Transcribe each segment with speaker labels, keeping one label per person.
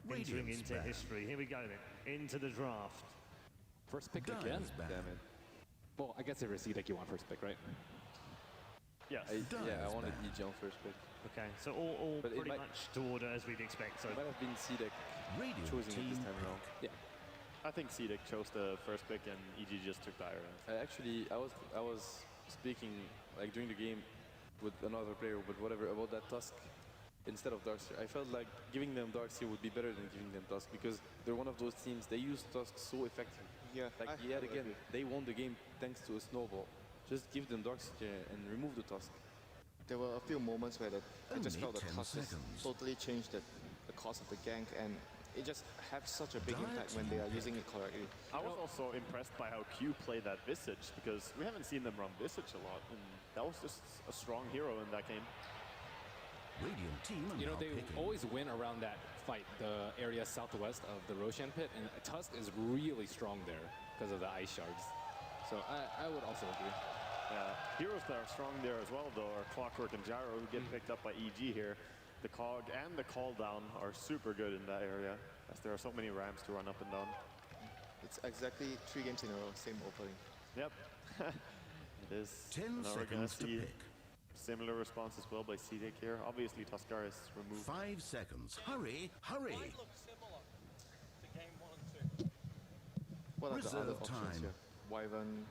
Speaker 1: entering into history. Here we go then, into the draft.
Speaker 2: First pick again?
Speaker 3: Damn it.
Speaker 2: Well, I guess if you're CDEC, you want first pick, right?
Speaker 1: Yes.
Speaker 3: I wanted EG on first pick.
Speaker 1: Okay, so all pretty much to order as we'd expect. So
Speaker 3: it might have been CDEC choosing it this time around.
Speaker 2: Yeah.
Speaker 4: I think CDEC chose the first pick and EG just took Dire.
Speaker 3: I was speaking like during the game with another player, but whatever, about that Tusk instead of Darkseer. I felt like giving them Darkseer would be better than giving them Tusk because they're one of those teams, they use Tusk so effectively.
Speaker 4: Yeah.
Speaker 3: Like yet again, they won the game thanks to a snowball. Just give them Darkseer and remove the Tusk.
Speaker 5: There were a few moments where I just felt the Tusk just totally changed the course of the gank, and it just has such a big impact when they are using it correctly.
Speaker 4: I was also impressed by how Q played that Visage, because we haven't seen them run Visage a lot, and that was just a strong hero in that game.
Speaker 6: Radiant team,
Speaker 2: you know, they always win around that fight, the area southwest of the Roshan pit, and Tusk is really strong there because of the ice shards. So I would also agree.
Speaker 4: Heroes that are strong there as well, though, are Clockwork and Gyro, who get picked up by EG here. The Cog and the Call Down are super good in that area, as there are so many ramps to run up and down.
Speaker 5: It's exactly 3 games in a row, same opening.
Speaker 4: Yep. It is.
Speaker 6: 10 seconds to pick.
Speaker 4: Similar response as well by CDEC here. Obviously, Tuskar is removed.
Speaker 6: 5 seconds. Hurry, hurry.
Speaker 7: Might look similar to game 1 and 2.
Speaker 5: What are the other
Speaker 6: Reserve
Speaker 5: options
Speaker 6: time.
Speaker 5: here? Wyvern.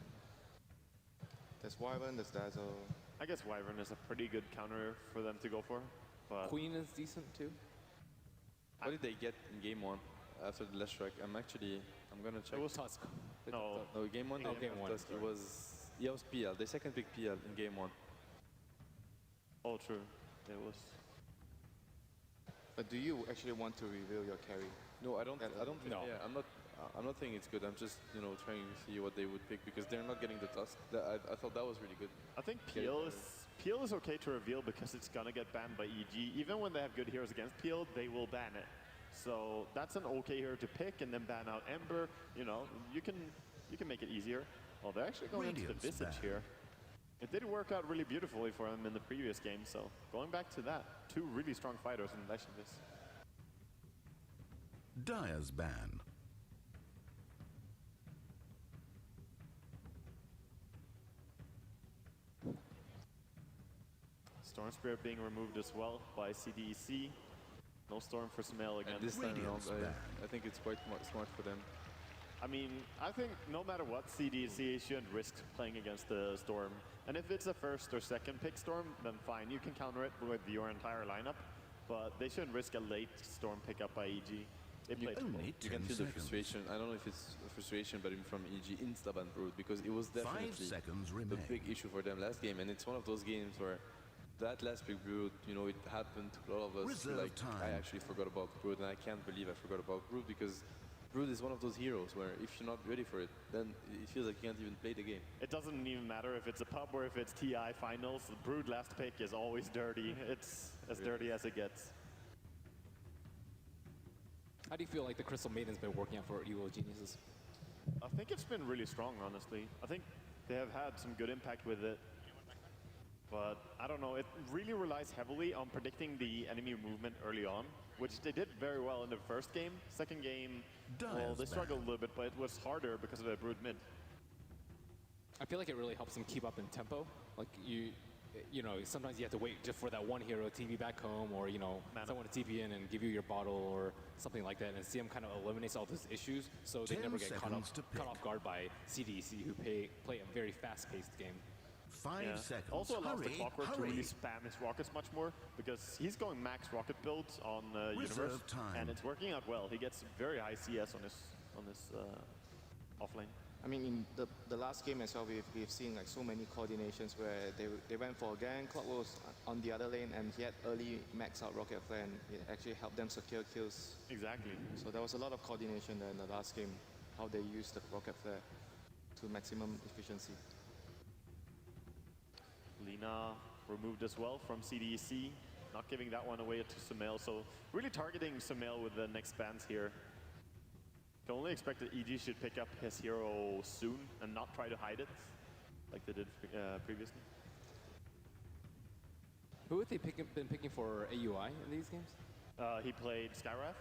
Speaker 5: There's Wyvern, there's Dazzle.
Speaker 4: I guess Wyvern is a pretty good counter for them to go for. But
Speaker 2: Queen is decent too.
Speaker 3: What did they get in game 1 after the last strike? I'm gonna check.
Speaker 2: It was Tusk.
Speaker 4: No,
Speaker 3: game 1.
Speaker 2: Oh, game 1.
Speaker 3: Tusk, it was PL. The second pick PL in game 1.
Speaker 4: Oh, true. It was.
Speaker 5: But do you actually want to reveal your carry?
Speaker 3: No, I don't. Think,
Speaker 2: No.
Speaker 3: Yeah, I'm not saying it's good. I'm just trying to see what they would pick because they're not getting the Tusk. I thought that was really good.
Speaker 4: I think Peel is okay to reveal because it's gonna get banned by EG. Even when they have good heroes against Peel, they will ban it. So that's an okay hero to pick and then ban out Ember. You know, you can make it easier. Well, they're actually going into the Visage here. It did work out really beautifully for them in the previous game. So going back to that, 2 really strong fighters in relation to this.
Speaker 6: Dire's ban.
Speaker 4: Storm Spirit being removed as well by CDEC. No Storm for Sumail again.
Speaker 3: And this time around, I think it's quite smart for them.
Speaker 4: I mean, I think no matter what, CDEC shouldn't risk playing against the Storm. And if it's a first or second pick Storm, then fine, you can counter it with your entire lineup. But they shouldn't risk a late Storm pickup by EG. They played
Speaker 6: only
Speaker 3: You can feel
Speaker 6: 10
Speaker 3: the frustration. I don't know if it's a frustration, but from EG insta-ban Brood, because it was
Speaker 6: 5
Speaker 3: definitely
Speaker 6: seconds
Speaker 3: the
Speaker 6: remain.
Speaker 3: big issue for them last game. And it's one of those games where that last pick Brood, you know, it happened to a lot of us.
Speaker 6: Reserve
Speaker 3: like,
Speaker 6: time.
Speaker 3: I actually forgot about Brood, and I can't believe I forgot about Brood because Brood is one of those heroes where if you're not ready for it, then it feels like you can't even play the game.
Speaker 4: It doesn't even matter if it's a pub or if it's TI finals. The Brood last pick is always dirty. It's as dirty as it gets.
Speaker 2: How do you feel like the Crystal Maiden's been working out for Evil Geniuses?
Speaker 4: I think it's been really strong, honestly. I think they have had some good impact with it. But I don't know, it really relies heavily on predicting the enemy movement early on, which they did very well in the first game. Second game, well, they struggled a little bit, but it was harder because of the Brood mid.
Speaker 2: I feel like it really helps them keep up in tempo. Like you know, sometimes you have to wait just for that one hero to TP back home, or, you know, someone to TP in and give you your bottle or something like that, and CM kind of eliminates all those issues, so they never get caught off guard by CDEC, who play a very fast-paced game.
Speaker 6: 5 seconds.
Speaker 4: Also allows the Clockwork to really spam his rockets much more, because he's going max rocket builds on Universe, and it's working out well. He gets very high CS on his offlane.
Speaker 5: I mean, in the last game as well, we've seen like so many coordinations where they went for a gank, Clockwork was on the other lane, and he had early max out rocket flare, and it actually helped them secure kills.
Speaker 4: Exactly.
Speaker 5: So there was a lot of coordination there in the last game, how they used the rocket flare to maximum efficiency.
Speaker 4: Lina removed as well from CDEC, not giving that one away to Sumail, so really targeting Sumail with the next bans here. Can only expect that EG should pick up his hero soon and not try to hide it, like they did previously.
Speaker 2: Who have they been picking for AUI in these games?
Speaker 4: He played Skywrath.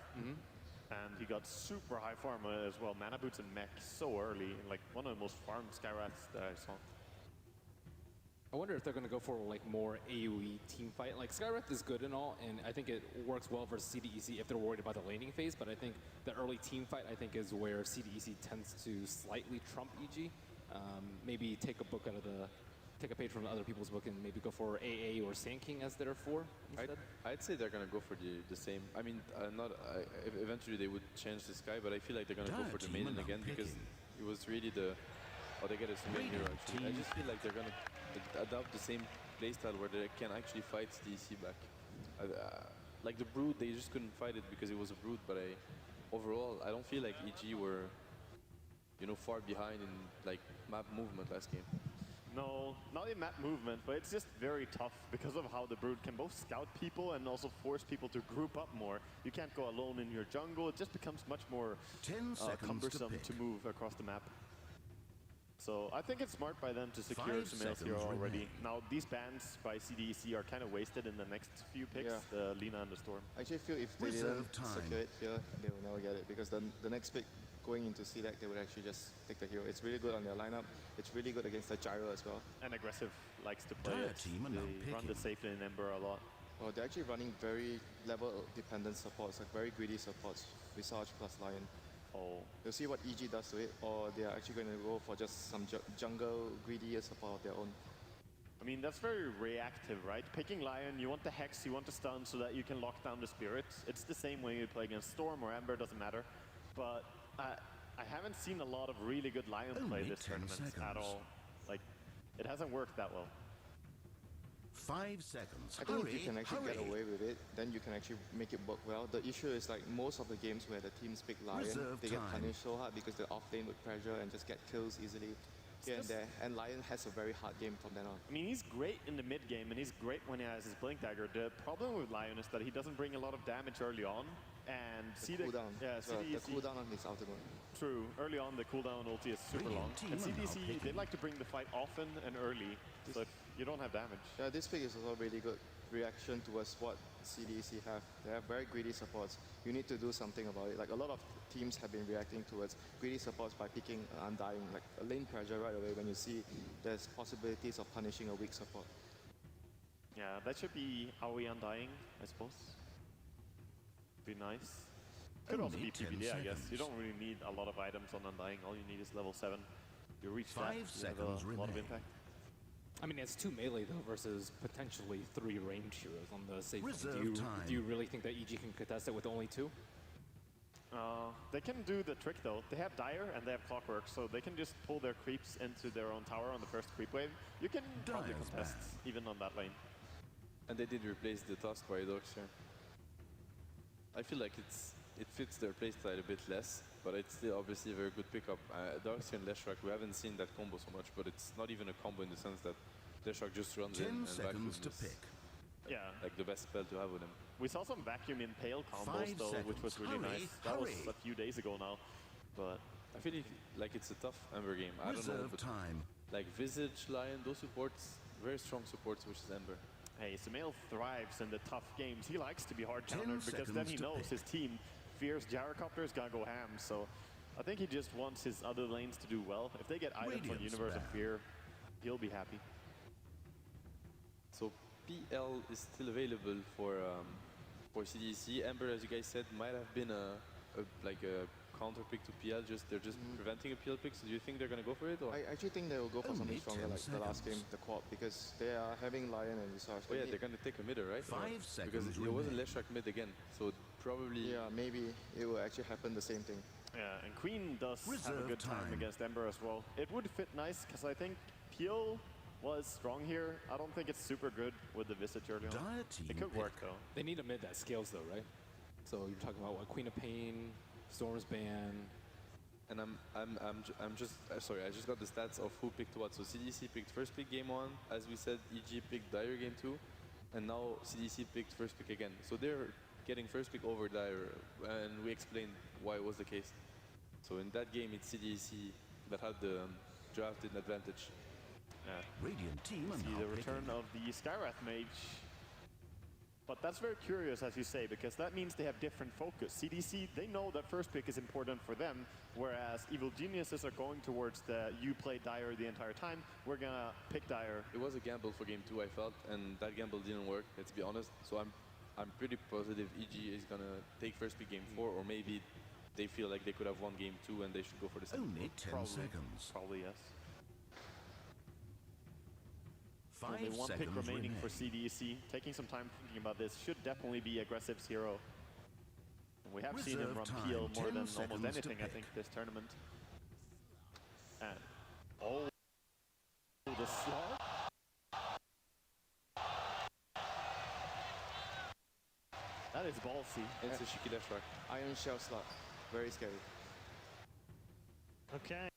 Speaker 4: And he got super high farm as well. Mana boots and mech so early. Like one of the most farmed Skywraths that I saw.
Speaker 2: I wonder if they're going to go for like more AoE team fight. Like Skywrath is good and all, and I think it works well versus CDEC if they're worried about the laning phase. But I think the early team fight, I think, is where CDEC tends to slightly trump EG. Maybe take a page from other people's book and maybe go for AA or Sand King as their 4 instead.
Speaker 3: I'd say they're gonna go for the same. I mean, eventually they would change the sky, but I feel like they're gonna go for the maiden again because it was really they get a main hero actually. I just feel like they're gonna adopt the same playstyle where they can actually fight DC back. Like the Brood, they just couldn't fight it because it was a Brood, but overall, I don't feel like EG were, far behind in like map movement last game.
Speaker 4: No, not in map movement, but it's just very tough because of how the Brood can both scout people and also force people to group up more. You can't go alone in your jungle. It just becomes much more
Speaker 6: 10 seconds
Speaker 4: cumbersome to move across the map. So I think it's smart by them to secure Sumail's hero already. Now these bans by CDEC are kind of wasted in the next few picks, the Lina and the Storm.
Speaker 5: I actually feel if they didn't secure it here, they will never get it because the next pick going into CDEC, they would actually just take the hero. It's really good on their lineup. It's really good against the Gyro as well.
Speaker 4: And aggressive likes to play it. They run the safe lane Ember a lot.
Speaker 5: Well, they're actually running very level-dependent supports, like very greedy supports, Visage plus Lion.
Speaker 4: Oh.
Speaker 5: You'll see what EG does to it, or they're actually going to go for just some jungle greedy support of their own.
Speaker 4: I mean, that's very reactive, right? Picking Lion, you want the Hex, you want the stun so that you can lock down the Spirits. It's the same way you play against Storm or Ember, doesn't matter. But I haven't seen a lot of really good Lion play this tournament at all. Like, it hasn't worked that well.
Speaker 6: 5 seconds.
Speaker 5: I think if you can actually get away with it, then you can actually make it work well. The issue is like most of the games where the teams pick Lion, they get punished so hard because they're off lane with pressure and just get kills easily here and there. And Lion has a very hard game from then on.
Speaker 4: I mean, he's great in the mid game and he's great when he has his Blink Dagger. The problem with Lion is that he doesn't bring a lot of damage early on. And
Speaker 5: the cooldown.
Speaker 4: Yeah,
Speaker 5: the cooldown on his ultimate.
Speaker 4: True. Early on, the cooldown ulti is super long. And CDC, they like to bring the fight often and early, so you don't have damage.
Speaker 5: Yeah, this pick is also a really good reaction towards what CDEC have. They have very greedy supports. You need to do something about it. Like a lot of teams have been reacting towards greedy supports by picking Undying, like a lane pressure right away when you see there's possibilities of punishing a weak support.
Speaker 4: Yeah, that should be AoE Undying, I suppose. Be nice. Could also be PBD, I guess. You don't really need a lot of items on Undying. All you need is level 7. You reach
Speaker 6: 5
Speaker 4: that, you have a lot of impact.
Speaker 2: I mean, it's 2 melee though versus potentially 3 ranged heroes on the safe lane. Do you really think that EG can contest it with only 2?
Speaker 4: They can do the trick though. They have Dire and they have Clockwork, so they can just pull their creeps into their own tower on the first creep wave. You can probably contest even on that lane.
Speaker 3: And they did replace the Tusk by Darkseer. I feel like it fits their playstyle a bit less, but it's still obviously a very good pickup. Darkseer and Leshrac, we haven't seen that combo so much, but it's not even a combo in the sense that Leshrac just runs in and vacuums
Speaker 6: to pick.
Speaker 3: Like the best spell to have with him.
Speaker 4: We saw some Vacuum Impale combos though, which was really nice. That was a few days ago now, but
Speaker 3: I feel like it's a tough Ember game. I don't know, but like Visage, Lion, those supports, very strong supports, which is Ember.
Speaker 4: Hey, Sumail thrives in the tough games. He likes to be hard countered because then he knows his team fears Gyrocopter's gonna go ham. So I think he just wants his other lanes to do well. If they get items on Universe of Fear, he'll be happy.
Speaker 3: So PL is still available for CDEC. Ember, as you guys said, might have been a counter pick to PL. They're just preventing a PL pick. So do you think they're gonna go for it? Or?
Speaker 5: I actually think they will go for something stronger, like the last game, the Quad, because they are having Lion and Visage.
Speaker 3: Oh yeah, they're gonna take a midder, right?
Speaker 6: 5 seconds.
Speaker 3: Because it was a Leshrac mid again, so probably.
Speaker 5: Yeah, maybe it will actually happen the same thing.
Speaker 4: Yeah, and Queen does have a good time against Ember as well. It would fit nice because I think Peel was strong here. I don't think it's super good with the Visage early on. It could work though.
Speaker 2: They need a mid that scales though, right? So you're talking about what, Queen of Pain, Storm's Ban.
Speaker 3: And I'm just sorry. I just got the stats of who picked what. So CDC picked first pick game 1, as we said. EG picked Dire game 2, and now CDC picked first pick again. So they're getting first pick over Dire, and we explained why it was the case. So in that game, it's CDC that had the drafted advantage.
Speaker 6: Radiant team
Speaker 4: See the return of the Skywrath Mage. But that's very curious, as you say, because that means they have different focus. CDC, they know that first pick is important for them, whereas Evil Geniuses are going towards the you play Dire the entire time, we're gonna pick Dire.
Speaker 3: It was a gamble for game 2, I felt, and that gamble didn't work, let's be honest. So I'm pretty positive EG is gonna take first pick game 4, or maybe they feel like they could have won game 2 and they should go for the second.
Speaker 6: Only 10 seconds.
Speaker 4: Probably, yes.
Speaker 6: 5
Speaker 4: Only one pick
Speaker 6: seconds
Speaker 4: remaining
Speaker 6: remain.
Speaker 4: for CDEC. Taking some time thinking about this. Should definitely be aggressive Zero. And we have seen him
Speaker 6: Reserve
Speaker 4: run
Speaker 6: time,
Speaker 4: Peel more
Speaker 6: 10
Speaker 4: than
Speaker 6: seconds
Speaker 4: almost
Speaker 6: to
Speaker 4: anything, I
Speaker 6: pick.
Speaker 4: think, this tournament. And oh, the slot. That is ballsy.
Speaker 3: It's a cheeky left rack.
Speaker 5: Iron Shell slot. Very scary.
Speaker 1: Okay,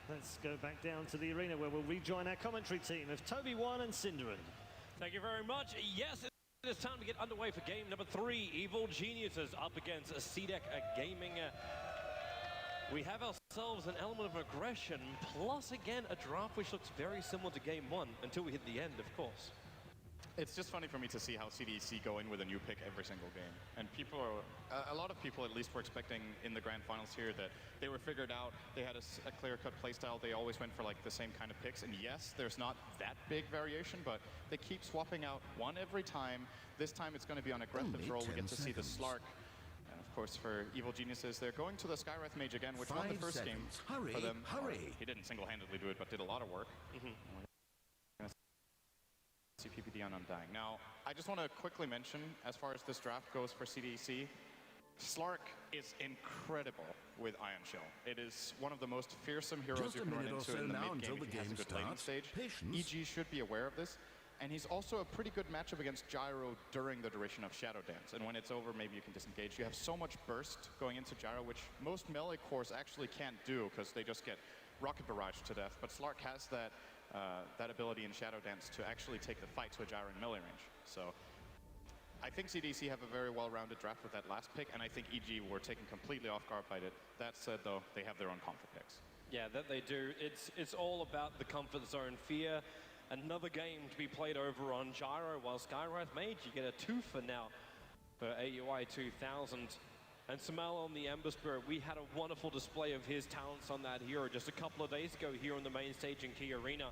Speaker 1: let's go back down to the arena where we'll rejoin our commentary team of Toby1 and Cinderin.
Speaker 7: Thank you very much. Yes, it is time to get underway for game number 3. Evil Geniuses up against CDEC Gaming. We have ourselves an element of aggression, plus again a draft which looks very similar to game 1 until we hit the end, of course.
Speaker 8: It's just funny for me to see how CDEC go in with a new pick every single game. And people are, a lot of people at least were expecting in the grand finals here that they were figured out, they had a clear-cut playstyle, they always went for like the same kind of picks. And yes, there's not that big variation, but they keep swapping out one every time. This time it's going to be on aggressive
Speaker 6: Only
Speaker 8: roll. We
Speaker 6: 10
Speaker 8: get to see the
Speaker 6: seconds.
Speaker 8: Slark. And of course for Evil Geniuses, they're going to the Skywrath Mage again, which won the
Speaker 6: 5
Speaker 8: first
Speaker 6: seconds.
Speaker 8: game
Speaker 6: Hurry,
Speaker 8: for them.
Speaker 6: hurry.
Speaker 8: He didn't single-handedly do it, but did a lot of work. See PPD on Undying. Now, I just want to quickly mention, as far as this draft goes for CDEC, Slark is incredible with Iron Shell. It is one of the most fearsome heroes
Speaker 6: Just
Speaker 8: you
Speaker 6: a
Speaker 8: can run
Speaker 6: minute or
Speaker 8: into
Speaker 6: so
Speaker 8: in the
Speaker 6: now
Speaker 8: mid-game
Speaker 6: until
Speaker 8: if
Speaker 6: the
Speaker 8: he has a
Speaker 6: game
Speaker 8: good laning
Speaker 6: starts.
Speaker 8: stage.
Speaker 6: Patience.
Speaker 8: EG should be aware of this. And he's also a pretty good matchup against Gyro during the duration of Shadow Dance. And when it's over, maybe you can disengage. You have so much burst going into Gyro, which most melee cores actually can't do because they just get rocket barrage to death. But Slark has that that ability in Shadow Dance to actually take the fight to a Gyro in melee range. So I think CDC have a very well-rounded draft with that last pick, and I think EG were taken completely off guard by it. That said, though, they have their own comfort picks.
Speaker 7: Yeah, that they do. It's all about the comfort zone. Fear, another game to be played over on Gyro, while Skywrath Mage, you get a twofer now for AUI 2000. And Samal on the Ember Spirit, we had a wonderful display of his talents on that hero just a couple of days ago here on the main stage in Key Arena.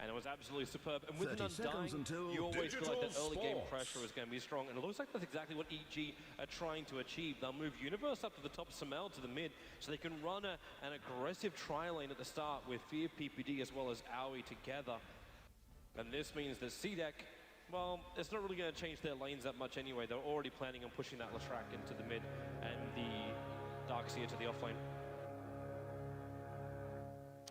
Speaker 7: And it was absolutely superb. And with an
Speaker 6: 30 seconds
Speaker 7: Undying,
Speaker 6: until
Speaker 7: you always feel like that
Speaker 6: Digital
Speaker 7: early game
Speaker 6: Sports.
Speaker 7: pressure is going to be strong. And it looks like that's exactly what EG are trying to achieve. They'll move Universe up to the top, Samal to the mid, so they can run an aggressive tri-lane at the start with Fear PPD as well as Aoi together. And this means that CDEC, well, it's not really going to change their lanes that much anyway. They're already planning on pushing that Leshrac into the mid and the Darkseer to the offlane.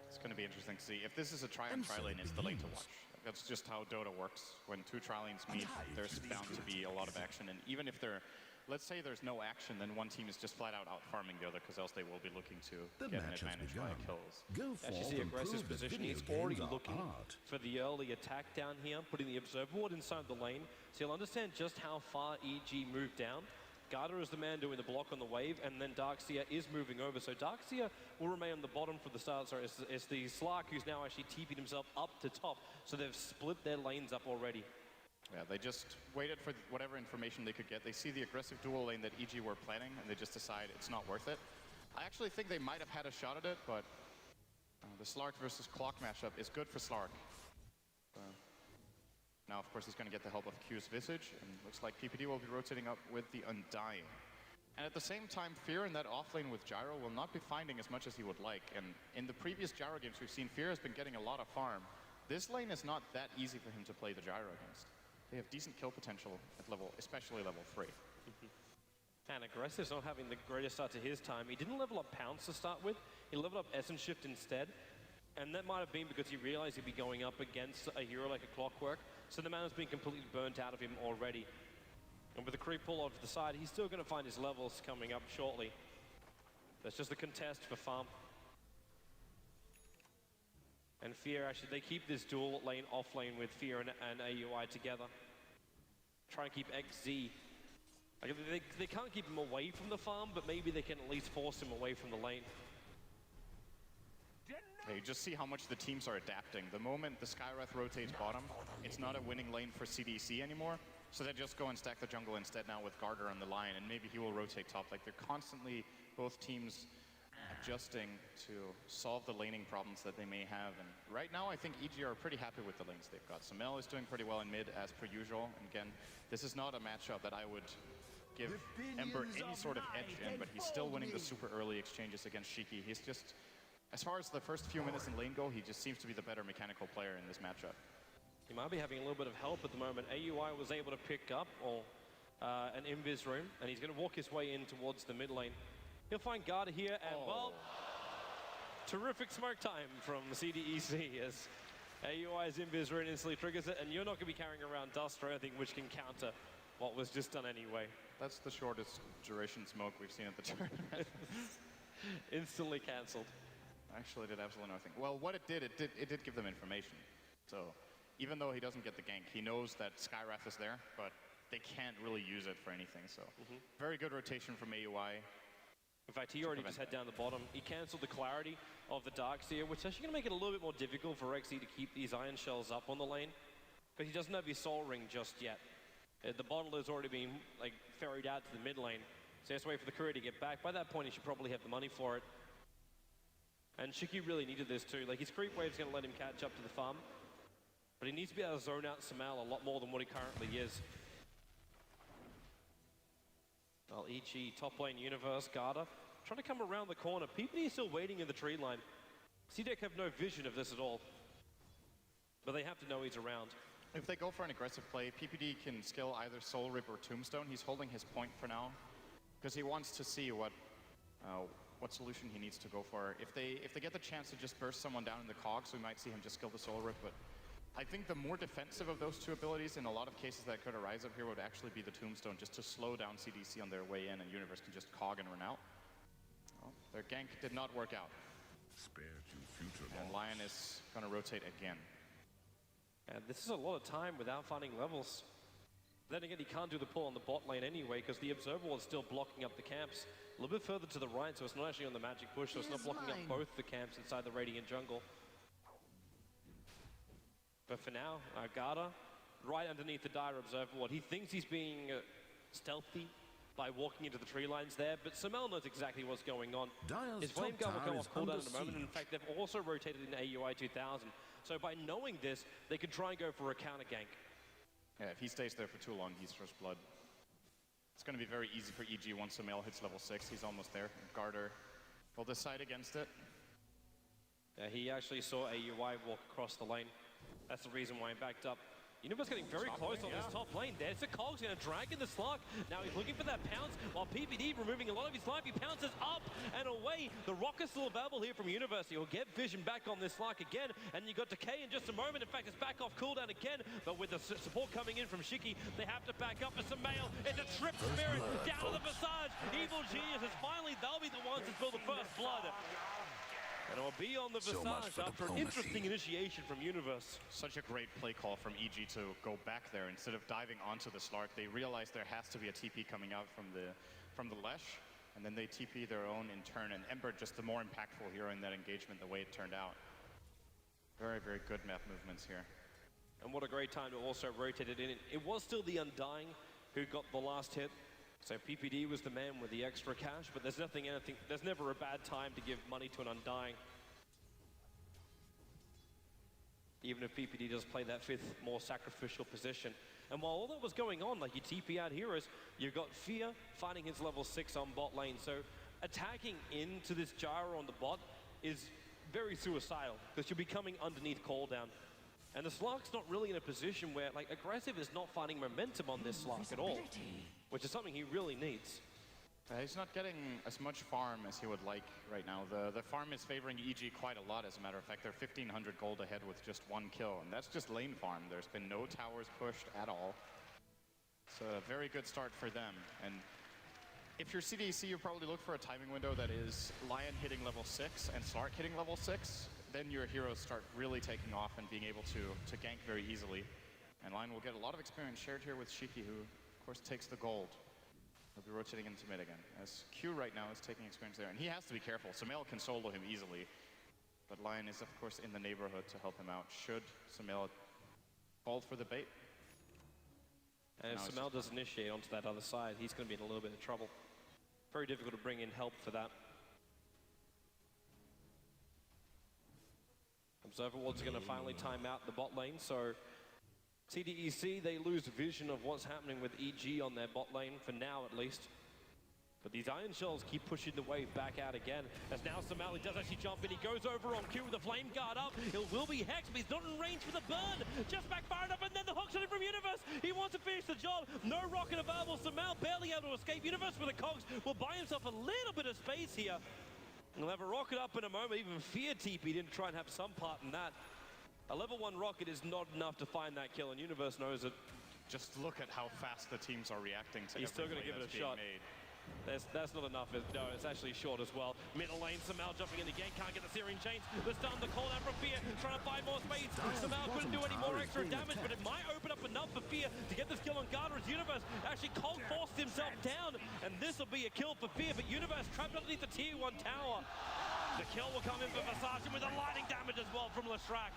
Speaker 8: It's going to be interesting to see. If this is a
Speaker 6: And
Speaker 8: tri-lane,
Speaker 6: so
Speaker 8: it's the lane to
Speaker 6: begins.
Speaker 8: watch. That's just how Dota works. When two tri-lanes meet, there's bound to be a lot of action. And even if they're, let's say there's no action, then one team is just flat out farming the other, because else they will be looking to
Speaker 6: The
Speaker 8: get an
Speaker 6: match has
Speaker 8: advantage by
Speaker 6: begun.
Speaker 8: kills.
Speaker 6: Go
Speaker 7: Actually
Speaker 6: forth
Speaker 7: see
Speaker 6: and
Speaker 7: aggressive
Speaker 6: prove that
Speaker 7: position.
Speaker 6: video
Speaker 7: He's already
Speaker 6: games are
Speaker 7: looking
Speaker 6: art.
Speaker 7: for the early attack down here, putting the observer ward inside the lane. So you'll understand just how far EG moved down. Garda is the man doing the block on the wave, and then Darkseer is moving over. So Darkseer will remain on the bottom for the start. Sorry, it's the Slark who's now actually TP'd himself up to top. So they've split their lanes up already.
Speaker 8: Yeah, they just waited for whatever information they could get. They see the aggressive dual lane that EG were planning, and they just decide it's not worth it. I actually think they might have had a shot at it, but the Slark versus Clock matchup is good for Slark. Now, of course, he's going to get the help of Q's Visage, and looks like PPD will be rotating up with the Undying. And at the same time, Fear in that offlane with Gyro will not be finding as much as he would like. And in the previous Gyro games we've seen, Fear has been getting a lot of farm. This lane is not that easy for him to play the Gyro against. They have decent kill potential at level, especially level 3.
Speaker 7: And Aggressive's not having the greatest start to his time. He didn't level up Pounce to start with. He leveled up Essence Shift instead. And that might have been because he realized he'd be going up against a hero like a Clockwork. So the mana's been completely burnt out of him already. And with the creep pull off to the side, he's still going to find his levels coming up shortly. That's just a contest for farm. And Fear, actually, they keep this dual lane off lane with Fear and AUI together. Try and keep XZ. Like, they can't keep him away from the farm, but maybe they can at least force him away from the lane.
Speaker 8: Yeah, you just see how much the teams are adapting. The moment the Skywrath rotates bottom, it's not a winning lane for CDC anymore. So they just go and stack the jungle instead now with Garter on the line, and maybe he will rotate top. Like they're constantly, both teams adjusting to solve the laning problems that they may have. And right now, I think EG are pretty happy with the lanes they've got. Samel is doing pretty well in mid as per usual. And again, this is not a matchup that I would give Ember any sort of edge in, but he's still winning the super early exchanges against Shiki. He's just, as far as the first few minutes in lane go, he just seems to be the better mechanical player in this matchup.
Speaker 7: He might be having a little bit of help at the moment. AUI was able to pick up an invis room, and he's going to walk his way in towards the mid lane. He'll find Garda here, and well, terrific smoke time from the CDEC as AUI's invis rune instantly triggers it, and you're not going to be carrying around dust or anything which can counter what was just done anyway.
Speaker 8: That's the shortest duration smoke we've seen at the tournament.
Speaker 7: Instantly cancelled.
Speaker 8: Actually, it did absolutely nothing. Well, what it did give them information. So even though he doesn't get the gank, he knows that Skywrath is there, but they can't really use it for anything. So very good rotation from AUI.
Speaker 7: In fact, he already just had down the bottom. He cancelled the clarity of the Darkseer, which is actually going to make it a little bit more difficult for Rexy to keep these Iron Shells up on the lane, because he doesn't have his Soul Ring just yet. The bottle has already been like ferried out to the mid lane, so he has to wait for the courier to get back. By that point, he should probably have the money for it. And Shiki really needed this too. Like, his creep wave's going to let him catch up to the farm, but he needs to be able to zone out Samal a lot more than what he currently is. Well, EG, top lane Universe, Garda, trying to come around the corner. PPD is still waiting in the tree line. CDEC have no vision of this at all, but they have to know he's around.
Speaker 8: If they go for an aggressive play, PPD can skill either Soul Rip or Tombstone. He's holding his point for now, because he wants to see what solution he needs to go for. If they get the chance to just burst someone down in the cogs, we might see him just skill the Soul Rip, but I think the more defensive of those two abilities in a lot of cases that could arise up here would actually be the Tombstone, just to slow down CDC on their way in, and Universe can just cog and run out. Well, their gank did not work out.
Speaker 6: Spared you future
Speaker 8: And Lion is going to rotate again.
Speaker 7: And this is a lot of time without finding levels. Then again, he can't do the pull on the bot lane anyway, because the Observer Wall is still blocking up the camps. A little bit further to the right, so it's not actually on the magic push, so it's not blocking up both the camps inside the Radiant jungle. But for now, Garda, right underneath the Dire Observer Ward. He thinks he's being stealthy by walking into the tree lines there, but Samel knows exactly what's going on.
Speaker 6: Dire's
Speaker 7: His Flame
Speaker 6: top
Speaker 7: Gun will
Speaker 6: tower
Speaker 7: come
Speaker 6: is
Speaker 7: off cooldown
Speaker 6: under
Speaker 7: in a moment, and in
Speaker 6: siege.
Speaker 7: fact, they've also rotated in AUI 2000. So by knowing this, they could try and go for a counter gank.
Speaker 8: Yeah, if he stays there for too long, he's first blood. It's going to be very easy for EG once Samel hits level 6. He's almost there. Garter will decide against it.
Speaker 7: Yeah, he actually saw AUI walk across the lane. That's the reason why he backed up. Universe getting very close on this top lane. There's the Cogs going to drag in the Slark. Now he's looking for that pounce, while PPD removing a lot of his life. He pounces up and away. The rock is still available here from Universe. He'll get vision back on this Slark again, and you got Decay in just a moment. In fact, it's back off cooldown again, but with the support coming in from Shiki, they have to back up for some mail. It's a trip spirit down to the Visage. Evil Geniuses, finally they'll be the ones to spill the first blood. And it'll be on the
Speaker 6: So much
Speaker 7: Visage
Speaker 6: for
Speaker 7: after an
Speaker 6: diplomacy.
Speaker 7: interesting initiation from Universe.
Speaker 8: Such a great play call from EG to go back there. Instead of diving onto the Slark, they realize there has to be a TP coming out from the Lesh, and then they TP their own in turn, and Ember just the more impactful hero in that engagement, the way it turned out. Very, very good map movements here.
Speaker 7: And what a great time to also rotate it in. It was still the Undying who got the last hit. So PPD was the man with the extra cash, but there's there's never a bad time to give money to an Undying. Even if PPD does play that fifth, more sacrificial position. And while all that was going on, like you TP out heroes, you've got Fear fighting his level 6 on bot lane. So attacking into this gyro on the bot is very suicidal, because you'll be coming underneath cooldown. And the Slark's not really in a position where, like, aggressive is not finding momentum on this Slark at all, which is something he really needs.
Speaker 8: He's not getting as much farm as he would like right now. The farm is favoring EG quite a lot, as a matter of fact. They're 1,500 gold ahead with just 1 kill, and that's just lane farm. There's been no towers pushed at all. It's a very good start for them. And if you're CDEC, you probably look for a timing window that is Lion hitting level 6 and Slark hitting level 6. Then your heroes start really taking off and being able to gank very easily. And Lion will get a lot of experience shared here with Shiki, who, of course, takes the gold. He'll be rotating into mid again, as Q right now is taking experience there. And he has to be careful. Samel can solo him easily, but Lion is, of course, in the neighborhood to help him out, should Samel fall for the bait.
Speaker 7: And if Samel does initiate onto that other side, he's going to be in a little bit of trouble. Very difficult to bring in help for that. Observer Wards are going to finally time out the bot lane, so CDEC, they lose vision of what's happening with EG on their bot lane, for now at least. But these Iron Shells keep pushing the wave back out again. As now Samel, he does actually jump in. He goes over on cue with the Flame Guard up. It will be Hex, but he's not in range for the burn. Just backfired up, and then the hook shot in from Universe. He wants to finish the job. No rocket available. Samel barely able to escape. Universe with the cogs will buy himself a little bit of space here. He'll have a rocket up in a moment. Even Fear TP didn't try and have some part in that. A level 1 rocket is not enough to find that kill, and Universe knows it.
Speaker 8: Just look at how fast the teams are reacting to
Speaker 7: He's still going to give it a shot. That's not enough. No, it's actually short as well. Middle lane, Samel jumping in again. Can't get the Searing Chains. The stun, the call out from Fear, trying to find more space. Samel couldn't do any more extra damage, but it might open up enough for Fear to get this kill on guard. As Universe actually cold forced himself down, and this will be a kill for Fear, but Universe trapped underneath the tier 1 tower. The kill will come in for Visage, and with the lightning damage as well from Leshrac.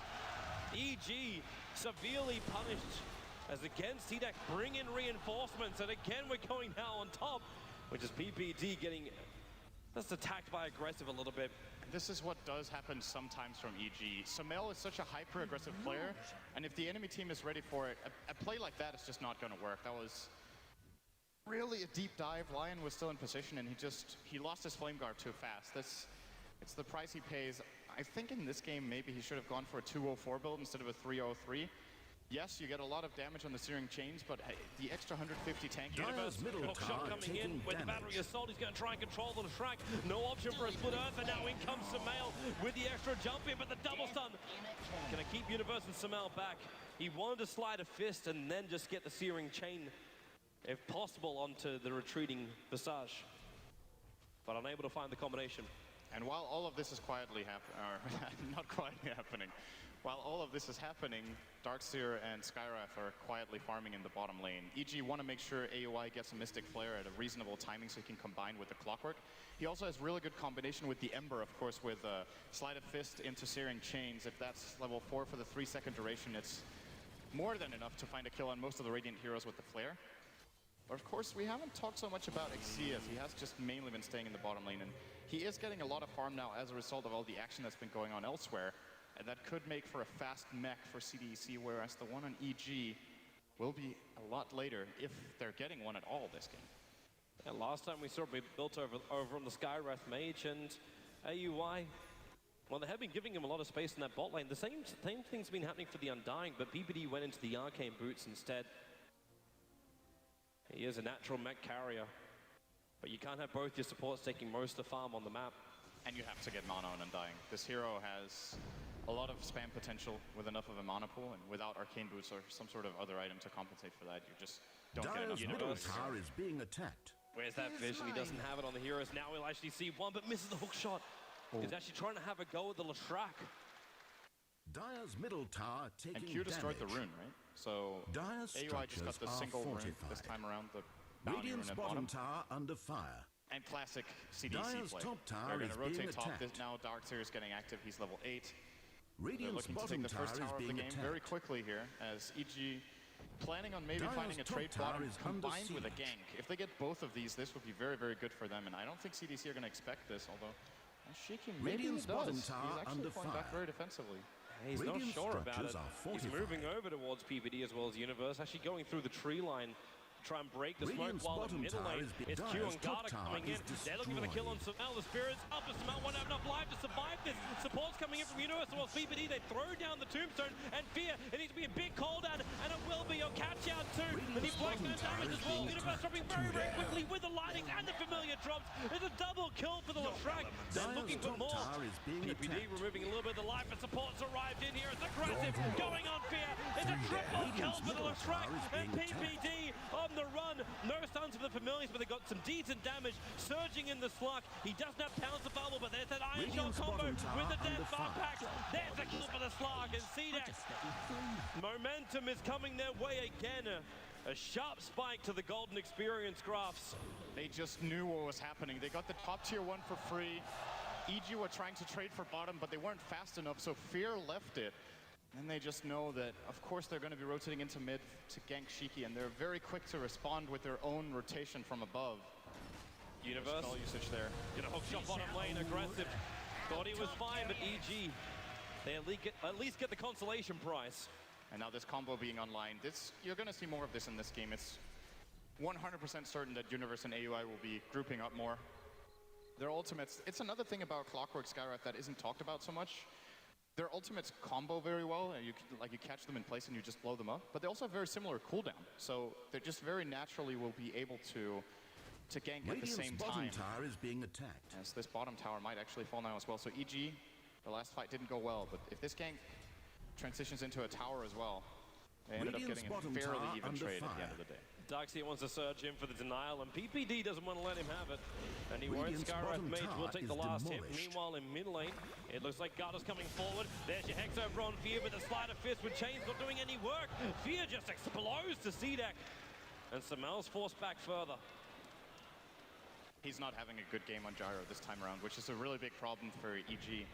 Speaker 7: EG severely punished, as again CDEC bring in reinforcements, and again we're going now on top, which is PPD getting just attacked by aggressive a little bit.
Speaker 8: This is what does happen sometimes from EG. Samel is such a hyper-aggressive player, and if the enemy team is ready for it, a play like that is just not going to work. That was really a deep dive. Lion was still in position, and he lost his Flame Guard too fast. It's the price he pays. I think in this game, maybe he should have gone for a 204 build instead of a 303. Yes, you get a lot of damage on the Searing Chains, but hey, the extra 150 tank.
Speaker 7: Universe hook shot coming in with the battery assault. He's going to try and control the Shrek. No option for a split earth, and now in comes Samel with the extra jump in, but the double stun going to keep Universe and Samel back. He wanted to slide a fist and then just get the Searing Chain, if possible, onto the retreating Visage, but unable to find the combination.
Speaker 8: And while all of this is quietly not quietly happening, while all of this is happening, Darkseer and Skywrath are quietly farming in the bottom lane. EG want to make sure AOI gets a Mystic Flare at a reasonable timing so he can combine with the Clockwork. He also has really good combination with the Ember, of course, with Sleight of Fist into Searing Chains. If that's level 4 for the 3-second duration, it's more than enough to find a kill on most of the Radiant heroes with the Flare. But of course, we haven't talked so much about Xyz. He has just mainly been staying in the bottom lane, and he is getting a lot of farm now as a result of all the action that's been going on elsewhere. And that could make for a fast mech for CDEC, whereas the one on EG will be a lot later if they're getting one at all this game.
Speaker 7: And last time we saw it built over on the Skywrath Mage, and AUI, well, they have been giving him a lot of space in that bot lane. The same thing's been happening for the Undying, but PPD went into the Arcane Boots instead. He is a natural mech carrier, but you can't have both your supports taking most of the farm on the map.
Speaker 8: And you have to get mana on Undying. This hero has a lot of spam potential with enough of a mana pool, and without Arcane Boots or some sort of other item to compensate for that, you just don't get enough
Speaker 6: middle tower is being attacked.
Speaker 7: Where's that vision? He doesn't have it on the heroes. Now we'll actually see one, but misses the hook shot. He's actually trying to have a go at the Leshrac.
Speaker 6: Dire's middle tower taking
Speaker 8: and Q destroyed
Speaker 6: damage.
Speaker 8: the rune, right? So
Speaker 6: Dire's
Speaker 8: AUI just got the single rune
Speaker 6: fortified.
Speaker 8: this time around, the bounty rune
Speaker 6: Radiant's
Speaker 8: at
Speaker 6: bottom
Speaker 8: bottom.
Speaker 6: tower under fire.
Speaker 8: And classic CDC
Speaker 6: Dire's
Speaker 8: play.
Speaker 6: top tower
Speaker 8: They're going
Speaker 6: is
Speaker 8: to rotate
Speaker 6: being
Speaker 8: top.
Speaker 6: attacked.
Speaker 8: Now Darkseer is getting active. He's level 8. They're
Speaker 6: Radiant's
Speaker 8: looking to take
Speaker 6: bottom
Speaker 8: the
Speaker 6: tower
Speaker 8: first
Speaker 6: is
Speaker 8: tower of the
Speaker 6: being
Speaker 8: game
Speaker 6: attacked.
Speaker 8: very quickly here, as EG planning on maybe
Speaker 6: Dire's
Speaker 8: finding a
Speaker 6: top
Speaker 8: trade
Speaker 6: tower
Speaker 8: bottom
Speaker 6: is under
Speaker 8: combined with a
Speaker 6: siege.
Speaker 8: gank. If they get both of these, this would be very, very good for them, and I don't think CDC are going to expect this, although Shaking maybe he
Speaker 6: Radiant's
Speaker 8: does.
Speaker 6: bottom
Speaker 8: He's
Speaker 6: tower
Speaker 8: actually
Speaker 6: under
Speaker 8: pulling back
Speaker 6: fire.
Speaker 8: very defensively.
Speaker 7: He's not
Speaker 6: Radiant
Speaker 7: sure about it.
Speaker 6: structures are
Speaker 7: He's
Speaker 6: fortified.
Speaker 7: moving over towards PPD as well as Universe, actually going through the tree line to try and break the smoke,
Speaker 6: Radiant's
Speaker 7: while the
Speaker 6: bottom
Speaker 7: middle
Speaker 6: tower
Speaker 7: lane
Speaker 6: is
Speaker 7: is
Speaker 6: Dire's
Speaker 7: Q and
Speaker 6: top
Speaker 7: Garda
Speaker 6: tower
Speaker 7: coming in.
Speaker 6: is
Speaker 7: They're looking for the kill on
Speaker 6: destroyed.
Speaker 7: Samel. The Spirits up, but Samel won't have enough life to survive this. Support's coming in from Universe, while PPD, they throw down the Tombstone, and Fear, it needs to be a big call down, and it will be your catch out too. And he
Speaker 6: Radiant's
Speaker 7: blanks
Speaker 6: bottom
Speaker 7: no damage
Speaker 6: tower
Speaker 7: as
Speaker 6: is
Speaker 7: well.
Speaker 6: being
Speaker 7: Universe dropping
Speaker 6: attacked.
Speaker 7: very, very
Speaker 6: Two
Speaker 7: quickly with the lightning and the familiar drops. It's a double kill for the Leshrac. They're
Speaker 6: Dire's
Speaker 7: looking for
Speaker 6: top
Speaker 7: more.
Speaker 6: tower is being
Speaker 7: PPD
Speaker 6: attacked.
Speaker 7: removing a little bit of the life, but support's arrived in here. It's aggressive, going on Fear. It's a triple kill for the
Speaker 6: middle
Speaker 7: Leshrac,
Speaker 6: tower is
Speaker 7: and
Speaker 6: being
Speaker 7: PPD on the run. No stuns for the familiars, but they got some decent damage. Surging in the slug. He doesn't have pounds available, but there's that Iron Shell
Speaker 6: Radiant's
Speaker 7: combo
Speaker 6: bottom tower
Speaker 7: with the
Speaker 6: under
Speaker 7: Death Bar
Speaker 6: fire.
Speaker 7: pack. There's a kill for the slug, and CDEC. Momentum is coming their way again. A sharp spike to the Golden Experience graphs.
Speaker 8: They just knew what was happening. They got the top tier 1 for free. EG were trying to trade for bottom, but they weren't fast enough, so Fear left it. And they just know that, of course, they're going to be rotating into mid to gank Shiki, and they're very quick to respond with their own rotation from above.
Speaker 7: Universe.
Speaker 8: Spell usage there.
Speaker 7: Gonna hook shot bottom lane, aggressive. Thought he was fine, but EG, they at least get the consolation prize.
Speaker 8: And now this combo being online, you're going to see more of this in this game. It's 100% certain that Universe and AUI will be grouping up more. Their ultimates, it's another thing about Clockwork Skywrath that isn't talked about so much. Their ultimates combo very well, and you catch them in place and you just blow them up. But they also have very similar cooldown, so they just very naturally will be able to gank at the same
Speaker 6: bottom
Speaker 8: time.
Speaker 6: tower is being attacked.
Speaker 8: Yes, this bottom tower might actually fall now as well. So EG, the last fight didn't go well, but if this gank transitions into a tower as well, they ended up
Speaker 6: Radiant's
Speaker 8: getting a
Speaker 6: bottom
Speaker 8: fairly
Speaker 6: tower
Speaker 8: even
Speaker 6: under
Speaker 8: trade at the
Speaker 6: fire.
Speaker 8: end of the day.
Speaker 7: Darkseer wants to surge in for the denial, and PPD doesn't want to let him have it. And he won't.
Speaker 6: Radiant's
Speaker 7: Skywrath
Speaker 6: bottom
Speaker 7: Mage will
Speaker 6: tower
Speaker 7: take the
Speaker 6: is
Speaker 7: last hit.
Speaker 6: demolished.
Speaker 7: Meanwhile, in mid lane, it looks like Garda's coming forward. There's your Hex over on Fear, but the Sleight of Fist with Chains not doing any work. Fear just explodes to CDEC. And Samel's forced back further.
Speaker 8: He's not having a good game on Gyro this time around, which is a really big problem for EG.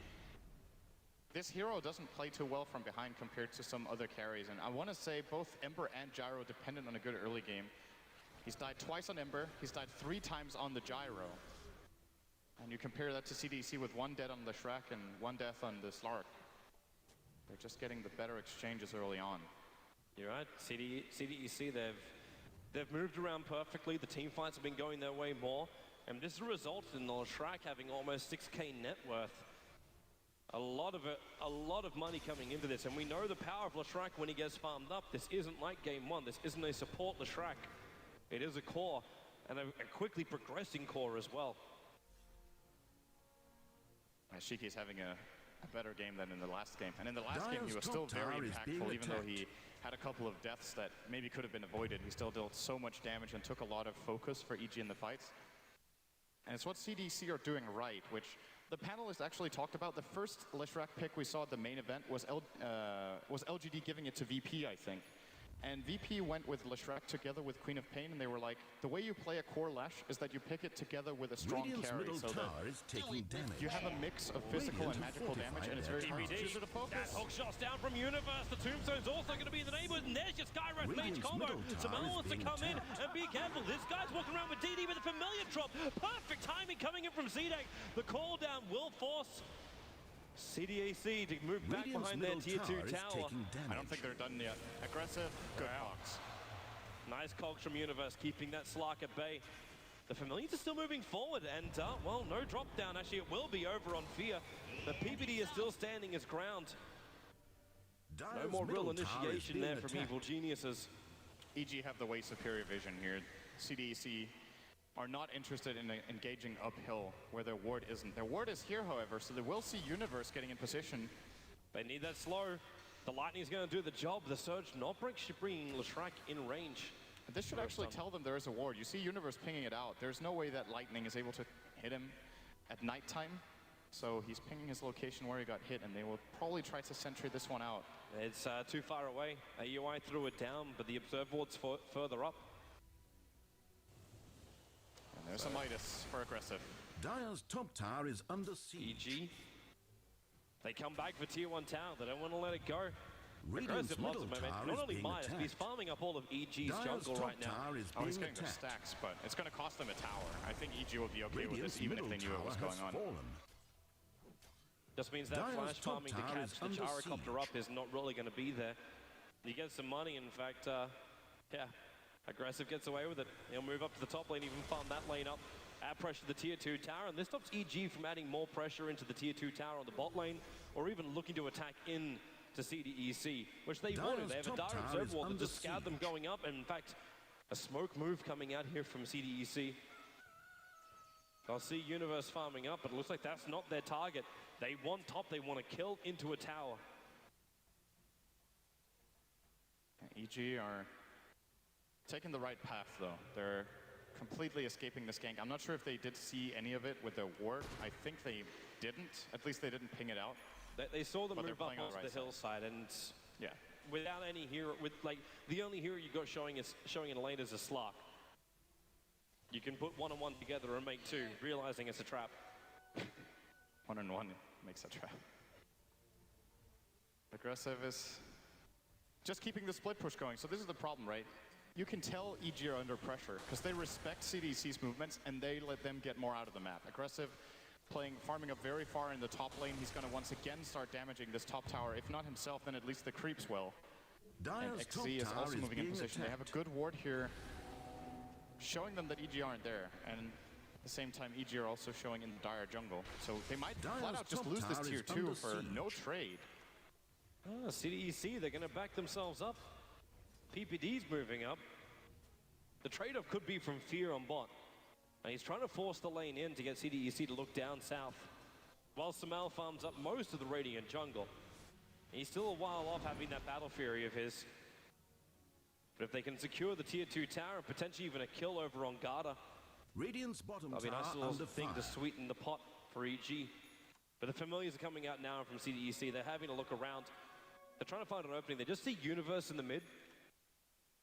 Speaker 8: This hero doesn't play too well from behind compared to some other carries, and I want to say both Ember and Gyro dependent on a good early game. He's died twice on Ember, he's died 3 times on the Gyro. And you compare that to CDEC with 1 dead on the Shrek and 1 death on the Slark. They're just getting the better exchanges early on.
Speaker 7: You're right, CDEC, they've moved around perfectly. The team fights have been going their way more. And this results in the Shrek having almost 6k net worth. A lot of money coming into this, and we know the power of Leshrac when he gets farmed up. This isn't like game 1. This isn't a support Leshrac. It is a core, and a quickly progressing core as well.
Speaker 8: Shiki is having a better game than in the last game. And in the last game, he was
Speaker 6: Dyer's
Speaker 8: still
Speaker 6: top
Speaker 8: very
Speaker 6: tower is being
Speaker 8: impactful, even though he
Speaker 6: attacked.
Speaker 8: had a couple of deaths that maybe could have been avoided. He still dealt so much damage and took a lot of focus for EG in the fights. And it's what CDC are doing right, which the panelists actually talked about. The first Leshrac pick we saw at the main event was LGD giving it to VP, I think. And VP went with Leshrac together with Queen of Pain, and they were like, the way you play a core Lash is that you pick it together with a strong
Speaker 6: Radiant's
Speaker 8: carry,
Speaker 6: middle
Speaker 8: so that
Speaker 6: tower is taking damage.
Speaker 8: you have a mix of physical
Speaker 6: Radiant
Speaker 8: and
Speaker 6: have
Speaker 8: magical damage, and it's very hard to
Speaker 7: TPD,
Speaker 8: choose it to focus.
Speaker 7: that hook shot's down from Universe. The Tombstone's also going to be in the neighborhood, and there's your Skywrath Mage
Speaker 6: Radiant's
Speaker 7: combo.
Speaker 6: middle tower
Speaker 7: Samal
Speaker 6: is
Speaker 7: wants to
Speaker 6: being
Speaker 7: come in
Speaker 6: attacked.
Speaker 7: and be careful. This guy's walking around with DD with a familiar drop. Perfect timing coming in from CDEC. The call down will force CDEC to move back
Speaker 6: Radiant's
Speaker 7: behind their
Speaker 6: middle
Speaker 7: tier 2
Speaker 6: is
Speaker 7: tower.
Speaker 6: taking damage.
Speaker 8: I don't think they're done yet. Aggressive, good box.
Speaker 7: Nice cogs from Universe, keeping that Slark at bay. The Familiars are still moving forward, and, well, no drop down. Actually, it will be over on Fear. The PPD is still standing his ground. No
Speaker 6: Dyer's
Speaker 7: more real
Speaker 6: middle tower is
Speaker 7: initiation
Speaker 6: being
Speaker 7: there from
Speaker 6: attacked.
Speaker 7: Evil Geniuses.
Speaker 8: EG have the way superior vision here. CDEC are not interested in engaging uphill where their ward isn't. Their ward is here, however, so they will see Universe getting in position.
Speaker 7: They need that slow. The Lightning's going to do the job. The Surge not bringing Leshrac in range.
Speaker 8: And this should actually tell them there is a ward. You see Universe pinging it out. There's no way that Lightning is able to hit him at nighttime. So he's pinging his location where he got hit, and they will probably try to sentry this one out.
Speaker 7: It's too far away. AUI threw it down, but the Observe Ward's further up.
Speaker 8: And there's a Midas for aggressive.
Speaker 6: Dyer's top tower is under siege.
Speaker 7: EG. They come back for tier 1 tower. They don't want to let it go.
Speaker 6: Radiant's
Speaker 7: Aggressive lots
Speaker 6: middle
Speaker 7: of momentum.
Speaker 6: tower
Speaker 7: Not
Speaker 6: is
Speaker 7: only
Speaker 6: being
Speaker 7: Midas, but he's
Speaker 6: attacked.
Speaker 7: farming up all of EG's
Speaker 6: Dyer's
Speaker 7: jungle
Speaker 6: top
Speaker 7: right now.
Speaker 6: tower is
Speaker 8: Oh, he's
Speaker 6: being
Speaker 8: getting their
Speaker 6: attacked.
Speaker 8: stacks, but it's going to cost them a tower. I think EG will be okay with
Speaker 6: Radiant's
Speaker 8: this, even if
Speaker 6: middle
Speaker 8: they knew it was
Speaker 6: tower
Speaker 8: going
Speaker 6: has
Speaker 8: on.
Speaker 6: fallen.
Speaker 7: Just means that
Speaker 6: Dyer's
Speaker 7: flash
Speaker 6: top
Speaker 7: farming to
Speaker 6: tower
Speaker 7: catch
Speaker 6: is
Speaker 7: the
Speaker 6: under
Speaker 7: gyrocopter
Speaker 6: siege.
Speaker 7: up is not really going to be there. You get some money, in fact, yeah. Aggressive gets away with it. He'll move up to the top lane, even farm that lane up. Add pressure to the tier 2 tower, and this stops EG from adding more pressure into the tier 2 tower on the bot lane, or even looking to attack in to CDEC, which they want to. They have a
Speaker 6: top
Speaker 7: dire
Speaker 6: tower is
Speaker 7: observer wall that
Speaker 6: under
Speaker 7: just scared them
Speaker 6: siege.
Speaker 7: going up, and in fact, a smoke move coming out here from CDEC. I'll see Universe farming up, but it looks like that's not their target. They want top, they want to kill into a tower.
Speaker 8: EG are taking the right path, though. They're completely escaping this gank. I'm not sure if they did see any of it with their ward. I think they didn't. At least they didn't ping it out.
Speaker 7: They saw them
Speaker 8: But they're
Speaker 7: move up
Speaker 8: playing on
Speaker 7: onto
Speaker 8: the right
Speaker 7: the hillside, and
Speaker 8: Yeah.
Speaker 7: without any hero, with like the only hero you got showing in a lane is a Slark. You can put 1-on-1 together and make 2, realizing it's a trap.
Speaker 8: 1-on-1 makes a trap. Aggressive is just keeping the split push going. So this is the problem, right? You can tell EG are under pressure because they respect CDEC's movements and they let them get more out of the map. Aggressive, farming up very far in the top lane. He's going to once again start damaging this top tower. If not himself, then at least the creeps will. And
Speaker 6: Dire's top
Speaker 8: XZ is
Speaker 6: tower
Speaker 8: also
Speaker 6: is
Speaker 8: moving in
Speaker 6: being
Speaker 8: position. They have a
Speaker 6: attacked.
Speaker 8: good ward here, showing them that EG aren't there. And at the same time, EG are also showing in the Dire jungle. So they might flat
Speaker 6: Dire's
Speaker 8: out just
Speaker 6: top
Speaker 8: lose this
Speaker 6: tower
Speaker 8: tier
Speaker 6: is
Speaker 8: 2
Speaker 6: under
Speaker 8: for
Speaker 6: siege.
Speaker 8: no trade.
Speaker 7: CDEC, they're going to back themselves up. PPD's moving up. The trade-off could be from Fear on bot. And he's trying to force the lane in to get CDEC to look down south. While Samel farms up most of the Radiant jungle. He's still a while off having that Battle Fury of his. But if they can secure the tier 2 tower and potentially even a kill over on Garda,
Speaker 6: Radiant's bottom
Speaker 7: that'll be a nice
Speaker 6: tower
Speaker 7: little
Speaker 6: under
Speaker 7: thing
Speaker 6: fire.
Speaker 7: to sweeten the pot for EG. But the familiars are coming out now from CDEC. They're having a look around. They're trying to find an opening. They just see Universe in the mid.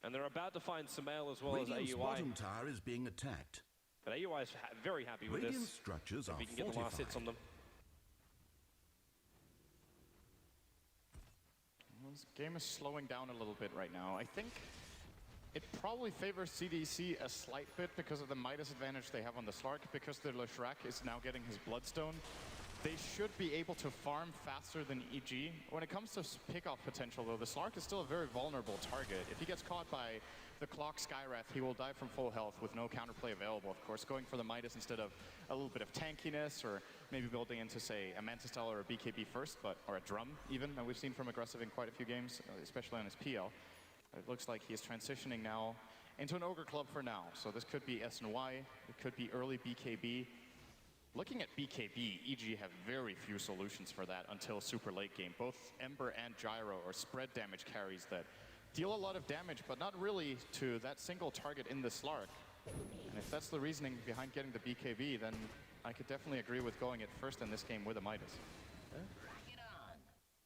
Speaker 7: And they're about to find Samael as well
Speaker 6: Radiant's
Speaker 7: as AUI.
Speaker 6: bottom tower is being attacked.
Speaker 7: But AUI is very happy with
Speaker 6: Radiant
Speaker 7: this.
Speaker 6: structures
Speaker 7: If
Speaker 6: are
Speaker 7: he can get the last
Speaker 6: fortified.
Speaker 7: hits on them.
Speaker 8: Well, this game is slowing down a little bit right now. I think it probably favors CDC a slight bit because of the Midas advantage they have on the Slark, because the Leshrac is now getting his Bloodstone. They should be able to farm faster than EG. When it comes to pick-off potential, though, the Slark is still a very vulnerable target. If he gets caught by the Clock Skywrath, he will die from full health with no counterplay available, of course. Going for the Midas instead of a little bit of tankiness, or maybe building into, say, a Manta Style or a BKB first, or a Drum, even, that we've seen from Aggressive in quite a few games, especially on his PL. It looks like he is transitioning now into an Ogre Club for now. So this could be SNY, it could be early BKB. Looking at BKB, EG have very few solutions for that until super late game. Both Ember and Gyro are spread damage carries that deal a lot of damage, but not really to that single target in the Slark. And if that's the reasoning behind getting the BKB, then I could definitely agree with going it first in this game with a Midas.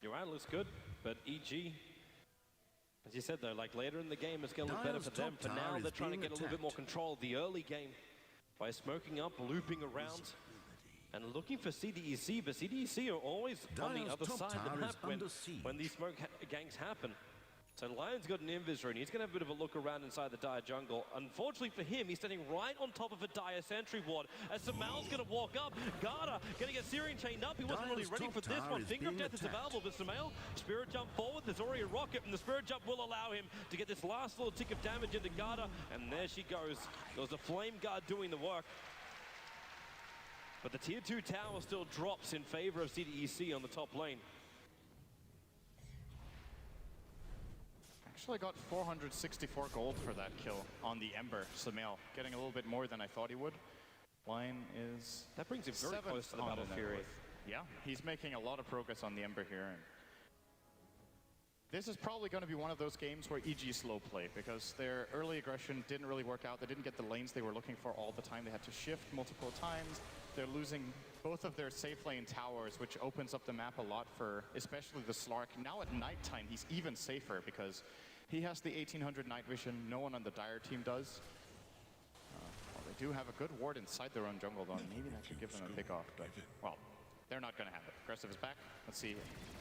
Speaker 7: You're right, looks good, but EG, as you said though, like later in the game, it's going to look better
Speaker 6: Dire's
Speaker 7: for them.
Speaker 6: top
Speaker 7: For
Speaker 6: tower
Speaker 7: now,
Speaker 6: is
Speaker 7: they're trying to
Speaker 6: being
Speaker 7: get a little bit more
Speaker 6: attacked.
Speaker 7: control of the early game by smoking up, looping around, and looking for CDEC. But CDEC are always on the
Speaker 6: Dire's
Speaker 7: other
Speaker 6: top
Speaker 7: side of
Speaker 6: tower
Speaker 7: the
Speaker 6: is
Speaker 7: map
Speaker 6: under siege.
Speaker 7: when these smoke gangs happen. So Lion's got an invis rune. He's going to have a bit of a look around inside the Dire jungle. Unfortunately for him, he's standing right on top of a Dire sentry ward. As Samal's going to walk up, Garda going to get Syrian chained up. He wasn't really
Speaker 6: Dire's
Speaker 7: ready
Speaker 6: top
Speaker 7: for this
Speaker 6: tower
Speaker 7: one.
Speaker 6: is
Speaker 7: Finger of
Speaker 6: being
Speaker 7: Death is
Speaker 6: attacked.
Speaker 7: available, but Samal, Spirit Jump forward. There's already a rocket, and the Spirit Jump will allow him to get this last little tick of damage into Garda. And there she goes. There was a Flame Guard doing the work. But the tier 2 tower still drops in favor of CDEC on the top lane.
Speaker 8: Actually got 464 gold for that kill on the Ember, Samael. Getting a little bit more than I thought he would. Lion is
Speaker 7: That brings him very
Speaker 8: seventh
Speaker 7: close to the
Speaker 8: on
Speaker 7: Battle
Speaker 8: net
Speaker 7: Fury.
Speaker 8: worth. Yeah, he's making a lot of progress on the Ember here. And this is probably going to be one of those games where EG slow play, because their early aggression didn't really work out. They didn't get the lanes they were looking for all the time. They had to shift multiple times. They're losing both of their safe lane towers, which opens up the map a lot for especially the Slark. Now at nighttime, he's even safer because he has the 1800 night vision. No one on the Dire team does. Well, they do have a good ward inside their own jungle, though. Maybe that should give them a pick off, but well, they're not going to have it. Aggressive is back. Let's see.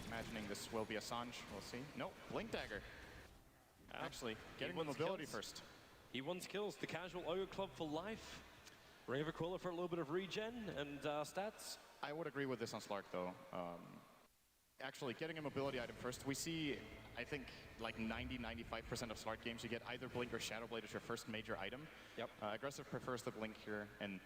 Speaker 8: Imagining this will be Assange. We'll see. No, Blink Dagger. Actually, getting the
Speaker 7: wants
Speaker 8: mobility
Speaker 7: kills.
Speaker 8: first.
Speaker 7: He wants kills. The casual Ogre Club for life. Raver Crawler for a little bit of regen and stats.
Speaker 8: I would agree with this on Slark, though. Actually, getting a mobility item first. We see, I think, like 90-95% of Slark games, you get either Blink or Shadowblade as your first major item.
Speaker 7: Yep.
Speaker 8: Aggressive prefers the Blink here, and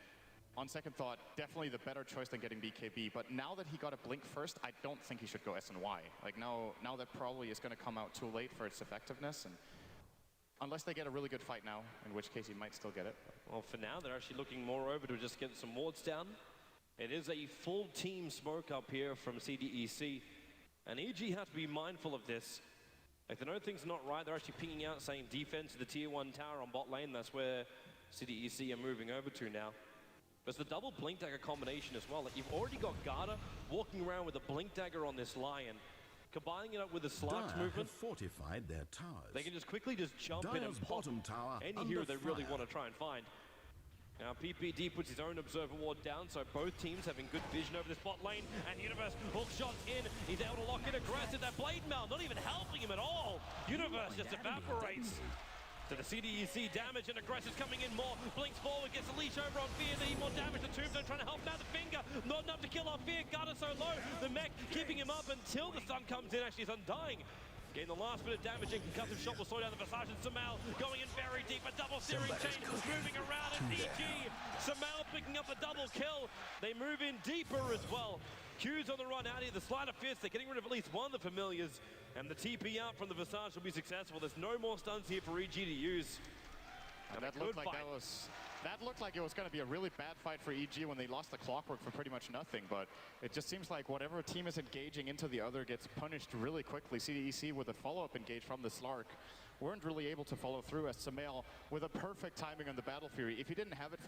Speaker 8: on second thought, definitely the better choice than getting BKB. But now that he got a Blink first, I don't think he should go SNY. Like now that probably is going to come out too late for its effectiveness, and unless they get a really good fight now, in which case he might still get it.
Speaker 7: Well, for now, they're actually looking more over to just get some wards down. It is a full team smoke up here from CDEC. And EG have to be mindful of this. If they know things are not right, they're actually pinging out saying defense to the tier 1 tower on bot lane. That's where CDEC are moving over to now. There's the double Blink Dagger combination as well. Like you've already got Garda walking around with a Blink Dagger on this Lion. Combining it up with the Slark's
Speaker 6: Dire
Speaker 7: movement,
Speaker 6: have fortified their towers.
Speaker 7: they can just quickly just jump in
Speaker 6: Dire's
Speaker 7: and pop
Speaker 6: bottom tower
Speaker 7: any
Speaker 6: under
Speaker 7: hero they really
Speaker 6: fire.
Speaker 7: want to try and find. Now PPD puts his own observer ward down, so both teams having good vision over the spot lane, and Universe hook shots in. He's able to lock in aggressive. That blade mail not even helping him at all. Universe just evaporates. To the CDEC, damage and aggressive coming in more. Blinks forward, gets a leash over on Fear. They need more damage. The Tombstone trying to help him out. The finger, not enough to kill off Fear. Garda so low. The mech keeping him up until the sun comes in. Actually, he's undying. Getting the last bit of damage in. Concussive shot will slow down the Visage, and Samal going in very deep. A double searing chain moving around, and EG. Samal picking up a double kill. They move in deeper as well. Q's on the run out here. The Sleight of Fist. They're getting rid of at least one of the familiars. And the TP out from the Visage will be successful. There's no more stuns here for EG to use.
Speaker 8: And that looked like it was going to be a really bad fight for EG when they lost the clockwork for pretty much nothing, but it just seems like whatever team is engaging into the other gets punished really quickly. CDEC with a follow-up engage from the Slark weren't really able to follow through, as Samael with a perfect timing on the Battle Fury. If he didn't have it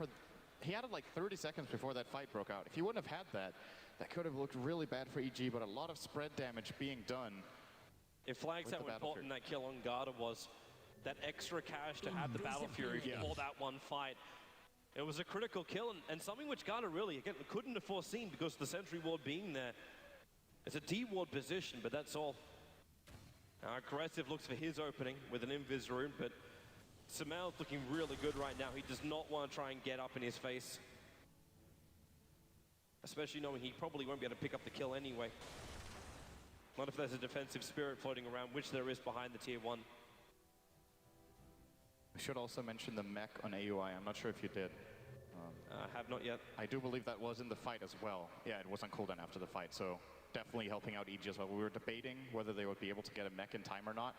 Speaker 8: he had it like 30 seconds before that fight broke out. If he wouldn't have had that, that could have looked really bad for EG, but a lot of spread damage being done.
Speaker 7: It flags how important that kill on Garda was. That extra cash to have the Battle Fury for that one fight. It was a critical kill, and something which Garda really, again, couldn't have foreseen because of the Sentry Ward being there. It's a D-Ward position, but that's all. Now, Aggressive looks for his opening with an Invis Rune, but Samal's looking really good right now. He does not want to try and get up in his face. Especially knowing he probably won't be able to pick up the kill anyway. Not if there's a defensive spirit floating around, which there is behind the tier 1.
Speaker 8: I should also mention the mech on AUI. I'm not sure if you did.
Speaker 7: Have not yet.
Speaker 8: I do believe that was in the fight as well. Yeah, it was on cooldown after the fight, so definitely helping out EG as well. We were debating whether they would be able to get a mech in time or not,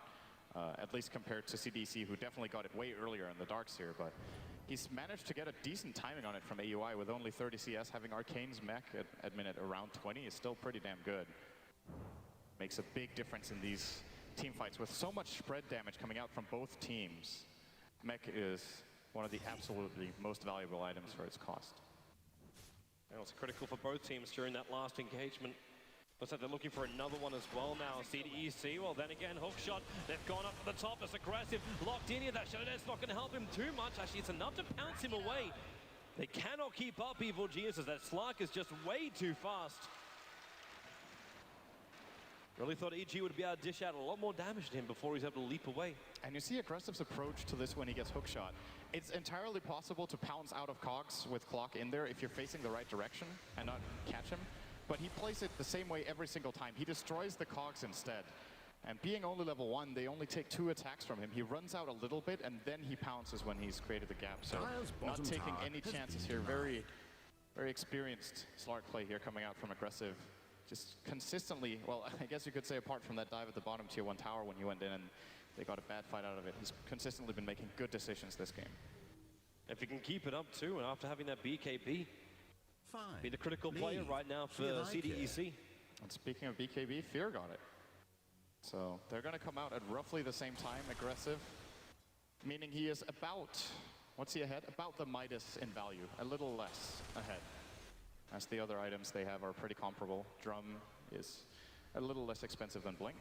Speaker 8: at least compared to CDC, who definitely got it way earlier in the darks here, but he's managed to get a decent timing on it from AUI with only 30 CS. Having Arcane's mech at minute around 20 is still pretty damn good. Makes a big difference in these team fights. With so much spread damage coming out from both teams, mech is one of the absolutely most valuable items for its cost.
Speaker 7: It was critical for both teams during that last engagement. Looks like they're looking for another one as well now. CDEC, well then again, hook shot. They've gone up to the top. It's aggressive. Locked in here. That Shadow Dance's not going to help him too much. Actually, it's enough to pounce him away. They cannot keep up Evil Geniuses. That Slark is just way too fast. Really thought EG would be able to dish out a lot more damage to him before he's able to leap away.
Speaker 8: And you see Aggressive's approach to this when he gets hookshot. It's entirely possible to pounce out of cogs with Clock in there if you're facing the right direction and not catch him. But he plays it the same way every single time. He destroys the cogs instead. And being only level 1, they only take 2 attacks from him. He runs out a little bit and then he pounces when he's created the gap. So not taking any chances here. Very, very experienced Slark play here coming out from Aggressive. Just consistently, well, I guess you could say apart from that dive at the bottom tier 1 tower when he went in and they got a bad fight out of it, he's consistently been making good decisions this game.
Speaker 7: If he can keep it up too, and after having that BKB, be the critical player right now for CDEC.
Speaker 8: And speaking of BKB, Fear got it. So they're going to come out at roughly the same time, Aggressive, meaning he is about, what's he ahead? About the Midas in value, a little less ahead. As the other items they have are pretty comparable. Drum is a little less expensive than Blink.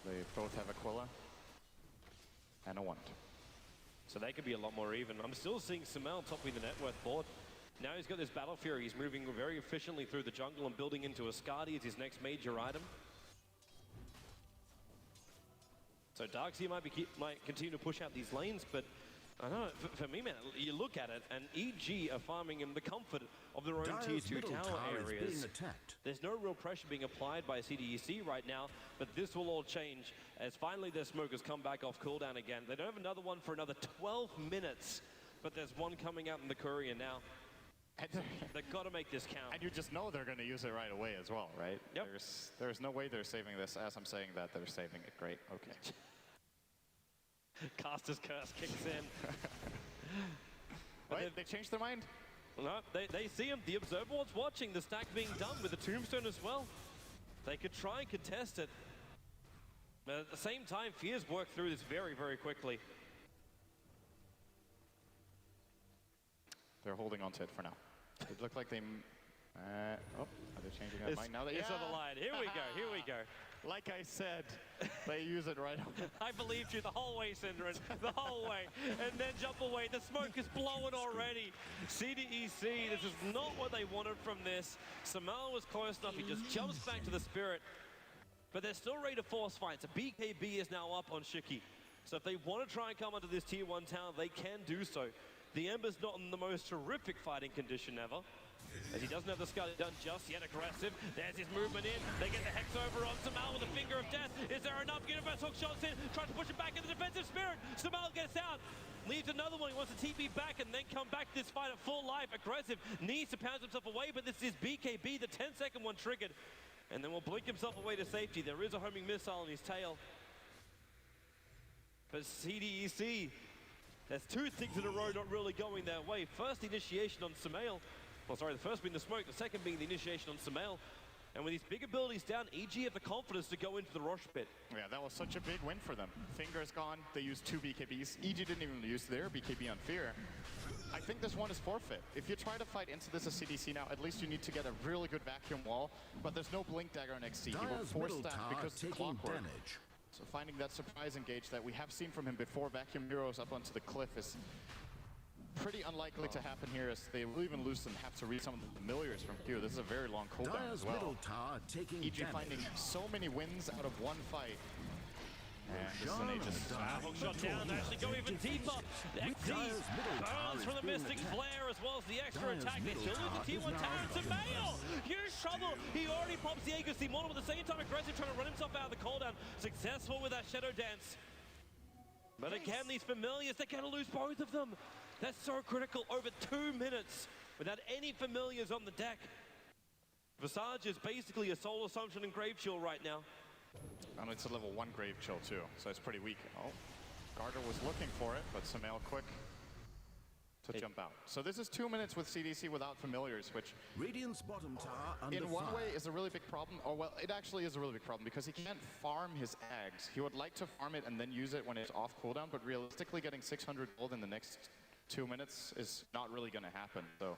Speaker 8: They both have Aquila and a Wand.
Speaker 7: So they could be a lot more even. I'm still seeing Samal topping the net worth board. Now he's got this Battle Fury. He's moving very efficiently through the jungle and building into a Skadi as his next major item. So Darkseer might continue to push out these lanes, but I don't know, for me, man, you look at it, and EG are farming in the comfort of their own tier 2 tower areas. There's no real pressure being applied by CDEC right now, but this will all change as finally their smokers come back off cooldown again. They don't have another one for another 12 minutes, but there's one coming out in the courier now. They've got to make this count.
Speaker 8: And you just know they're going to use it right away as well, right?
Speaker 7: Yep.
Speaker 8: There's no way they're saving this. As I'm saying that, they're saving it. Great, okay.
Speaker 7: Caster's Curse kicks in.
Speaker 8: Wait, they changed their mind?
Speaker 7: No, they see him. The Observer Ward's watching the stack being done with the Tombstone as well. They could try and contest it. But at the same time, Fear's worked through this very, very quickly.
Speaker 8: They're holding on to it for now. It looked like they Oh, are they changing their mind now?
Speaker 7: It's on the line. Here we go. Here we go.
Speaker 4: Like I said, they use it right away.
Speaker 7: I believed you the whole way, Synderen, the whole way. And then jump away. The smoke is blowing already. CDEC, this is not what they wanted from this. Samal was close enough. He just jumps back to the Spirit. But they're still ready to force fight. So BKB is now up on Shiki. So if they want to try and come onto this Tier 1 tower, they can do so. The Ember's not in the most terrific fighting condition ever, as he doesn't have the Scully done just yet. Aggressive. There's his movement in. They get the Hex over on Samal with a finger of death. Is there enough? Universe hook shots in. Tries to push it back in the defensive Spirit. Samal gets out. Leaves another one. He wants to TP back and then come back to this fight at full life. Aggressive. Needs to pound himself away, but this is BKB. The 10-second one triggered. And then will blink himself away to safety. There is a homing missile on his tail. But CDEC, there's two things in a row not really going their way. First, the initiation on Samal. Well, sorry, the first being the smoke, the second being the initiation on Samal. And with these big abilities down, EG have the confidence to go into the Rosh pit.
Speaker 8: Yeah, that was such a big win for them. Finger's gone, they used 2 BKBs. EG didn't even use their BKB on Fear. I think this one is forfeit. If you try to fight into this as CDC now, at least you need to get a really good vacuum wall, but there's no Blink Dagger on XC. He will force that because it's clockwork.
Speaker 6: Damage.
Speaker 8: So finding that surprise engage that we have seen from him before, vacuum heroes up onto the cliff, is pretty unlikely to happen here, as they will even lose and have to read some of the familiars from Q. This is a very long cooldown
Speaker 6: Dire's
Speaker 8: as well.
Speaker 6: middle tower taking
Speaker 8: EG
Speaker 6: damage.
Speaker 8: finding so many wins out of one fight. And this is an Aegis.
Speaker 7: Hook shot down, actually go even deeper. XZ burns from the Mystic Flare as well as the extra attack. They still lose the T1 tower to Mail. Huge trouble. He already pops the Aegis model, but at the same time aggressive, trying to run himself out of the cooldown. Successful with that Shadow Dance. But again, these familiars, they're going to lose both of them. That's so critical. Over 2 minutes without any familiars on the deck. Visage is basically a Soul Assumption and Grave Chill right now.
Speaker 8: And it's a level 1 Grave Chill too, so it's pretty weak. Oh, Garter was looking for it, but Samal quick to jump out. So this is 2 minutes with CDC without familiars, which
Speaker 6: Radiant's bottom tower under
Speaker 8: in one
Speaker 6: fire.
Speaker 8: way is a really big problem. Or well, it actually is a really big problem because he can't farm his Ags. He would like to farm it and then use it when it's off cooldown, but realistically getting 600 gold in the next 2 minutes is not really going to happen. So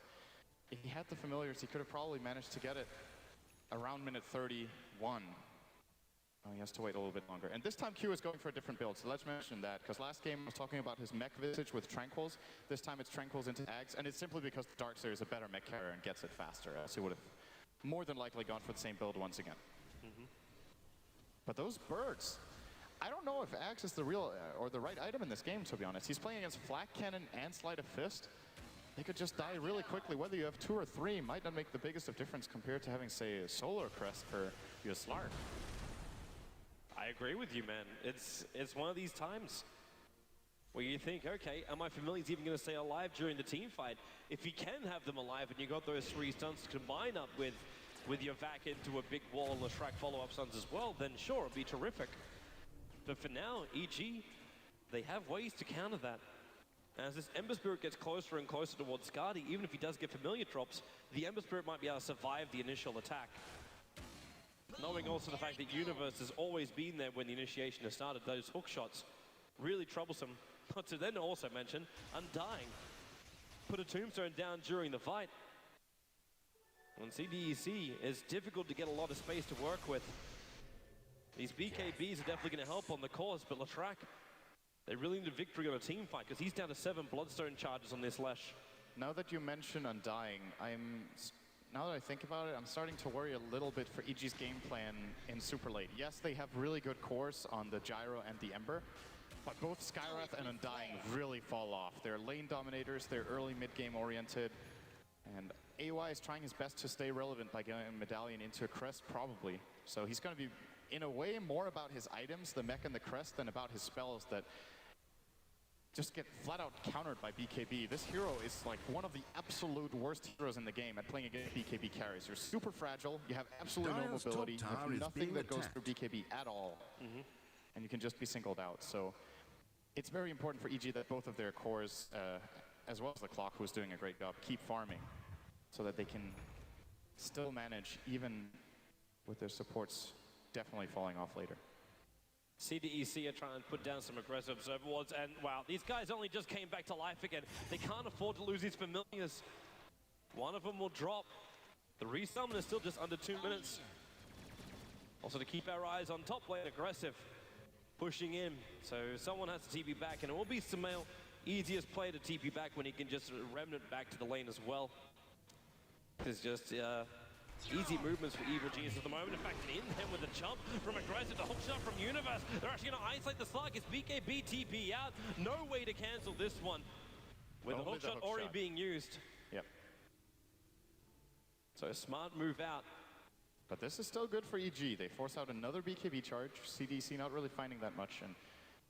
Speaker 8: if he had the familiars, he could have probably managed to get it around minute 31. Oh, he has to wait a little bit longer. And this time Q is going for a different build, so let's mention that. Because last game I was talking about his mech Visage with Tranquils. This time it's Tranquils into Ags, and it's simply because the Darkseer is a better mech carrier and gets it faster, else he would have more than likely gone for the same build once again. But those birds, I don't know if Axe is the real or the right item in this game, to be honest. He's playing against Flak Cannon and Sleight of Fist. They could just die really quickly. Whether you have 2 or 3 might not make the biggest of difference compared to having, say, a Solar Crest for your Slark.
Speaker 7: I agree with you, man. It's one of these times where you think, okay, are my familiars even going to stay alive during the team fight? If you can have them alive and you got those 3 stunts to combine up with your vac into a big wall and Leshrac follow-up stuns as well, then sure, it'd be terrific. But for now, EG, they have ways to counter that. As this Ember Spirit gets closer and closer towards Skadi, even if he does get familiar drops, the Ember Spirit might be able to survive the initial attack. Knowing also the fact that Universe has always been there when the initiation has started, those hook shots, really troublesome. But to then also mention, Undying. Put a tombstone down during the fight. On CDEC, it's difficult to get a lot of space to work with. These BKBs are definitely going to help on the course, but Leshrac, they really need a victory on a team fight because he's down to 7 Bloodstone charges on this Lesh.
Speaker 8: Now that you mention Undying, now that I think about it, I'm starting to worry a little bit for EG's game plan in super late. Yes, they have really good cores on the Gyro and the Ember, but both Skywrath and Undying really fall off. They're lane dominators, they're early mid-game oriented, and AY is trying his best to stay relevant by getting a Medallion into a Crest, probably. So he's going to be, in a way, more about his items, the mech and the Crest, than about his spells that just get flat out countered by BKB. This hero is like one of the absolute worst heroes in the game at playing against BKB carries. You're super fragile, you have absolutely no
Speaker 6: Dire's
Speaker 8: mobility,
Speaker 6: top
Speaker 8: you
Speaker 6: tower
Speaker 8: have
Speaker 6: is
Speaker 8: nothing
Speaker 6: being
Speaker 8: that goes
Speaker 6: attacked.
Speaker 8: through BKB at all, and you can just be singled out. So it's very important for EG that both of their cores, as well as the Clock, who's doing a great job, keep farming so that they can still manage, even with their supports definitely falling off later.
Speaker 7: CDEC are trying to put down some aggressive overwards, and wow, these guys only just came back to life again. They can't afford to lose these familiars. One of them will drop. The resummon is still just under 2 minutes. Also to keep our eyes on top lane, aggressive, pushing in. So someone has to TP back, and it will be Sumail, easiest play to TP back when he can just remnant back to the lane as well. There's just easy movements for Evil Genius at the moment. In fact, in them with a jump from aggressive, the hook shot from Universe. They're actually going to isolate the Slug. It's BKB TP out. No way to cancel this one with the hook shot already being used.
Speaker 8: Yep.
Speaker 7: So a smart move out.
Speaker 8: But this is still good for EG. They force out another BKB charge. CDEC not really finding that much. And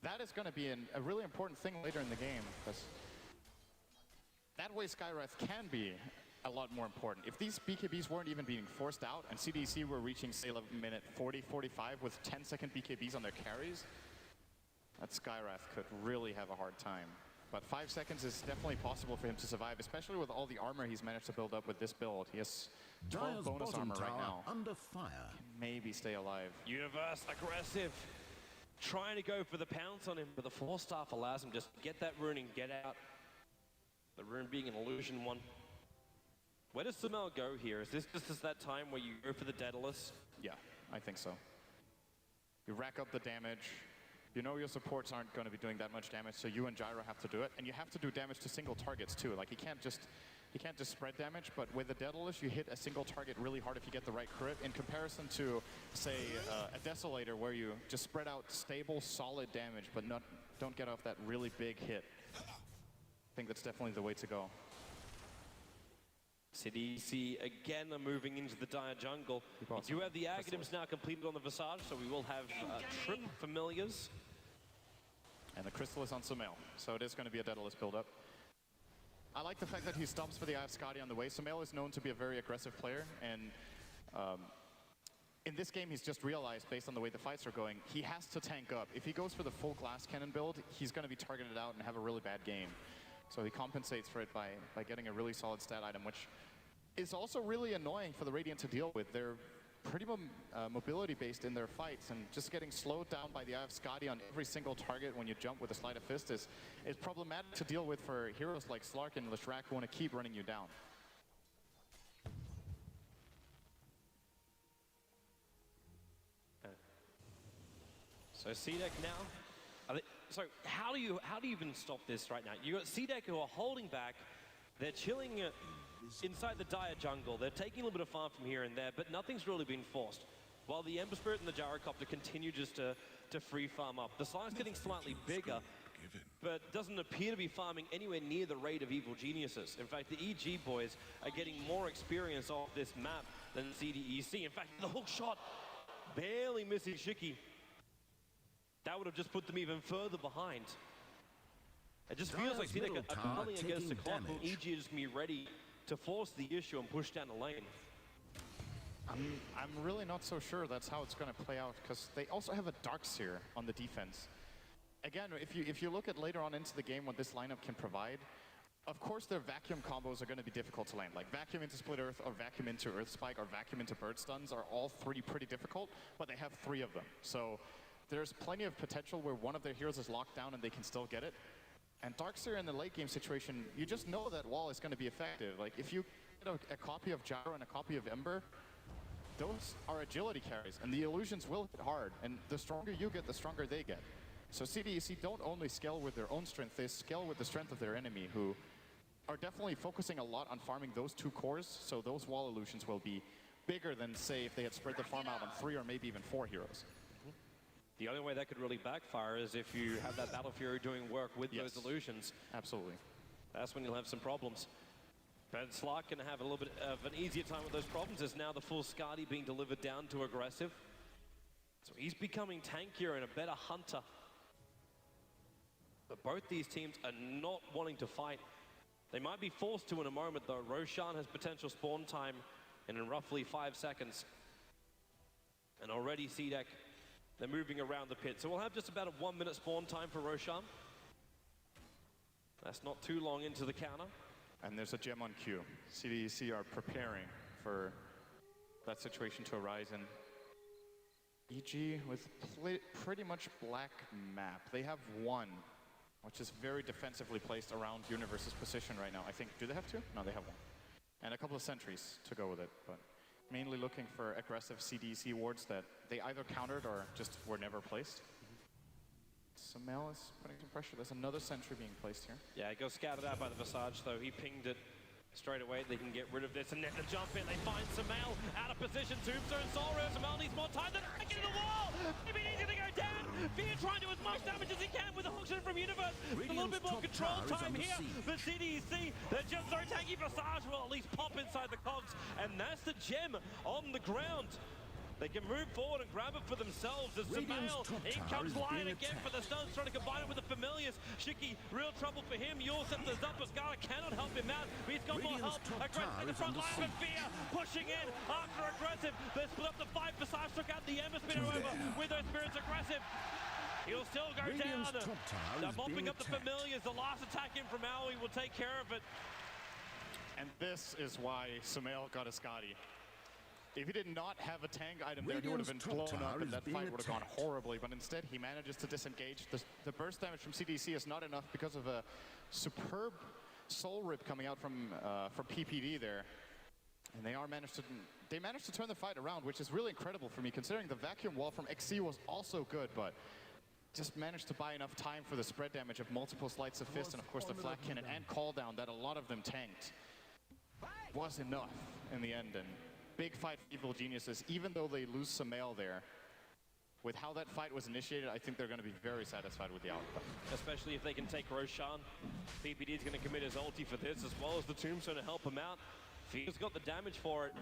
Speaker 8: that is going to be a really important thing later in the game, because that way Skywrath can be a lot more important. If these BKBs weren't even being forced out and CDEC were reaching, say, minute 40, 45 with 10-second BKBs on their carries, that Skywrath could really have a hard time. But 5 seconds is definitely possible for him to survive, especially with all the armor he's managed to build up with this build. He has 12
Speaker 6: Dire's
Speaker 8: bonus
Speaker 6: bottom
Speaker 8: armor right
Speaker 6: tower
Speaker 8: now.
Speaker 6: under fire.
Speaker 8: Maybe stay alive.
Speaker 7: Universe aggressive, trying to go for the pounce on him, but the Force Staff allows him just to get that rune and get out. The rune being an illusion one. Where does Sumail go here? Is this just that time where you go for the Daedalus?
Speaker 8: Yeah, I think so. You rack up the damage. You know your supports aren't going to be doing that much damage, so you and Gyro have to do it. And you have to do damage to single targets too. Like, he can't just spread damage, but with the Daedalus, you hit a single target really hard if you get the right crit, in comparison to, say, a Desolator, where you just spread out stable, solid damage, but don't get off that really big hit. I think that's definitely the way to go.
Speaker 7: CDEC again are moving into the Dire jungle. We do have the Aghanims now completed on the Visage, so we will have Trip Familiars.
Speaker 8: And the Crystal is on Sumail, so it is going to be a Daedalus build-up. I like the fact that he stomps for the Eye of Skadi on the way. Sumail is known to be a very aggressive player, and in this game he's just realized, based on the way the fights are going, he has to tank up. If he goes for the full glass cannon build, he's going to be targeted out and have a really bad game. So he compensates for it by getting a really solid stat item, which is also really annoying for the Radiant to deal with. They're pretty mobility based in their fights, and just getting slowed down by the Eye of Skadi on every single target when you jump with a Sleight of Fist is problematic to deal with for heroes like Slark and Leshrac, who want to keep running you down.
Speaker 7: So CDEC now. So how do you even stop this right now? You got CDEC who are holding back. They're chilling inside the Dire jungle. They're taking a little bit of farm from here and there, but nothing's really been forced. While the Ember Spirit and the Gyrocopter continue just to free farm up. The Slime's getting slightly bigger, but doesn't appear to be farming anywhere near the rate of Evil Geniuses. In fact, the EG boys are getting more experience off this map than CDEC. In fact, the hook shot barely missing Shiki. That would have just put them even further behind. It just feels like CDEC are pulling against the clock, and EG is just going to be ready to force the issue and push down the lane.
Speaker 8: I'm really not so sure that's how it's going to play out, because they also have a Darkseer on the defense. Again, if you look at later on into the game what this lineup can provide, of course their vacuum combos are going to be difficult to land. Like vacuum into Split Earth, or vacuum into Earth Spike, or vacuum into Bird Stuns are all three pretty difficult, but they have 3 of them. So there's plenty of potential where one of their heroes is locked down and they can still get it. And Darkseer in the late game situation, you just know that wall is going to be effective. Like, if you get a copy of Gyro and a copy of Ember, those are agility carries, and the illusions will hit hard. And the stronger you get, the stronger they get. So CDEC don't only scale with their own strength, they scale with the strength of their enemy, who are definitely focusing a lot on farming those 2 cores, so those wall illusions will be bigger than, say, if they had spread the farm out on 3 or maybe even 4 heroes.
Speaker 7: The only way that could really backfire is if you have that Battle Fury doing work with those illusions.
Speaker 8: Absolutely.
Speaker 7: That's when you'll have some problems. But Slark can have a little bit of an easier time with those problems, as now the full Skadi being delivered down to aggressive. So he's becoming tankier and a better hunter. But both these teams are not wanting to fight. They might be forced to in a moment, though. Roshan has potential spawn time in roughly 5 seconds. And already CDEC, they're moving around the pit. So we'll have just about a 1-minute spawn time for Roshan. That's not too long into the counter.
Speaker 8: And there's a gem on queue. CDEC are preparing for that situation to arise. And EG with pretty much black map. They have 1, which is very defensively placed around Universe's position right now. I think, do they have 2? No, they have 1. and a couple of sentries to go with it, but mainly looking for aggressive CDEC wards that they either countered or just were never placed. Samel is putting some pressure. There's another sentry being placed here.
Speaker 7: Yeah, it got scouted out by the Visage, though. He pinged it straight away. They can get rid of this and net the jump in. They find Samel out of position. Tombstone, Solro. Samel needs more time. They're back into the wall. Maybe he's going to go down. Fear trying to do as much damage as he can with the hook shot from Universe. A little bit more control time here for CDEC. They're just so tanky. Visage will at least pop inside the cogs. And that's the gem on the ground. They can move forward and grab it for themselves. As Samel, in comes Lion again for the stuns, trying to combine it with the Familiars. Shiki, real trouble for him. Yorset is up, but Scarlet cannot help him out. He's got more help. Aggressive in the front line, but Fear pushing in after aggressive. They split up the fight. Visage took out the Ember Spinner over with those Spirits aggressive. He'll still go down. They're mopping up the Familiars. The last attack in from Aoi will take care of it.
Speaker 8: And this is why Samel got a Scotty. If he did not have a tank item there, he would have been blown up and that fight would have gone horribly. But instead, he manages to disengage. The burst damage from CDEC is not enough because of a superb soul rip coming out from PPD there. And they managed to turn the fight around, which is really incredible for me, considering the vacuum wall from XC was also good, but just managed to buy enough time for the spread damage of multiple sleights of fist and of course the flat cannon and call down that a lot of them tanked was enough in the end. And big fight for Evil Geniuses, even though they lose Samel there. With how that fight was initiated, I think they're going to be very satisfied with the outcome.
Speaker 7: Especially if they can take Roshan. PPD is going to commit his ulti for this, as well as the Tombstone to help him out. Fear's got the damage for it.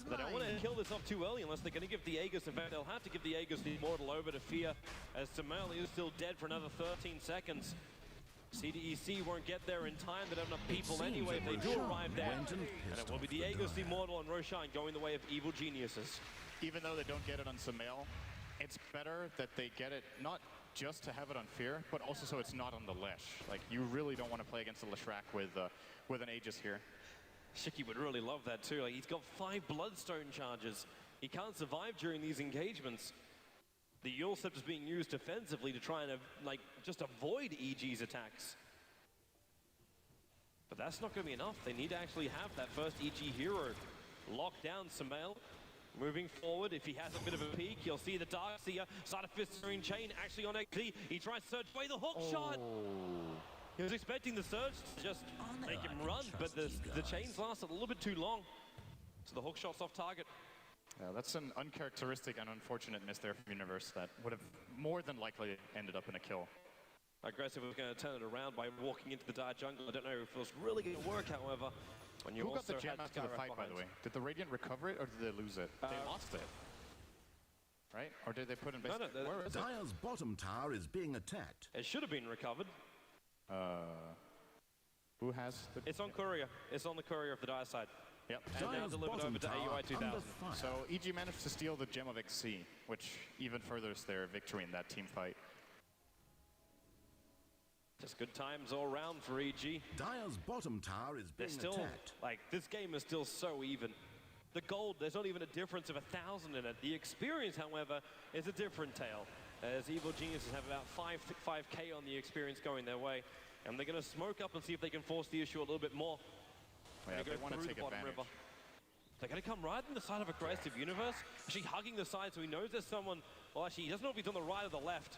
Speaker 7: They don't want to kill this off too early unless they're going to give the Aegis. In fact, they'll have to give the Aegis the Immortal over to Fear, as Samel is still dead for another 13 seconds. CDEC won't get there in time. They don't have enough people anyway if they do arrive there. And it will be the Aegis, the Immortal, and Roshan going the way of Evil Geniuses.
Speaker 8: Even though they don't get it on Samel, it's better that they get it not just to have it on Fear, but also so it's not on the Lesh. Like, you really don't want to play against the Leshrac with an Aegis here.
Speaker 7: Shiki would really love that too. Like, he's got 5 Bloodstone charges. He can't survive during these engagements. The Yule Scepter is being used defensively to try and like just avoid EG's attacks. But that's not going to be enough. They need to actually have that first EG hero lock down. Samel moving forward. If he has a bit of a peek, you'll see the Darkseer side of Fist Serene Chain actually on XZ. He tries to surge away the hook shot. He was expecting the surge to just make him run, but the chains lasted a little bit too long. So the hook shot's off target.
Speaker 8: Yeah, that's an uncharacteristic and unfortunate miss there from Universe that would have more than likely ended up in a kill.
Speaker 7: Aggressive was going to turn it around by walking into the Dire Jungle. I don't know if it was really going to work, however. When you
Speaker 8: Who got the
Speaker 7: also
Speaker 8: gem
Speaker 7: had
Speaker 8: after the fight, by the way? Did the Radiant recover it or did they lose it? They lost it. Right? Or did they put in base?
Speaker 7: No,
Speaker 8: Where is it?
Speaker 6: Dire's bottom tower is being attacked.
Speaker 7: It should have been recovered.
Speaker 8: Who has the...
Speaker 7: It's on Courier. It's on the Courier of the Dire side.
Speaker 8: Yep.
Speaker 7: And now
Speaker 6: Dire's
Speaker 7: delivered
Speaker 6: bottom
Speaker 7: over to
Speaker 6: tower
Speaker 7: AUI 2000.
Speaker 6: under fire.
Speaker 8: So EG managed to steal the gem of XC, which even furthers their victory in that team fight.
Speaker 7: Just good times all round for EG.
Speaker 6: Dire's bottom tower is
Speaker 7: They're
Speaker 6: being
Speaker 7: still,
Speaker 6: attacked.
Speaker 7: like, this game is still so even. The gold, there's not even a difference of 1,000 in it. The experience, however, is a different tale. As Evil Geniuses have about 5K on the experience going their way. And they're going to smoke up and see if they can force the issue a little bit more.
Speaker 8: Yeah, they want to take advantage.
Speaker 7: River. They're going to come right in the side of Aggressive Universe. Actually hugging the side so he knows there's someone. Well, actually, he doesn't know if he's on the right or the left.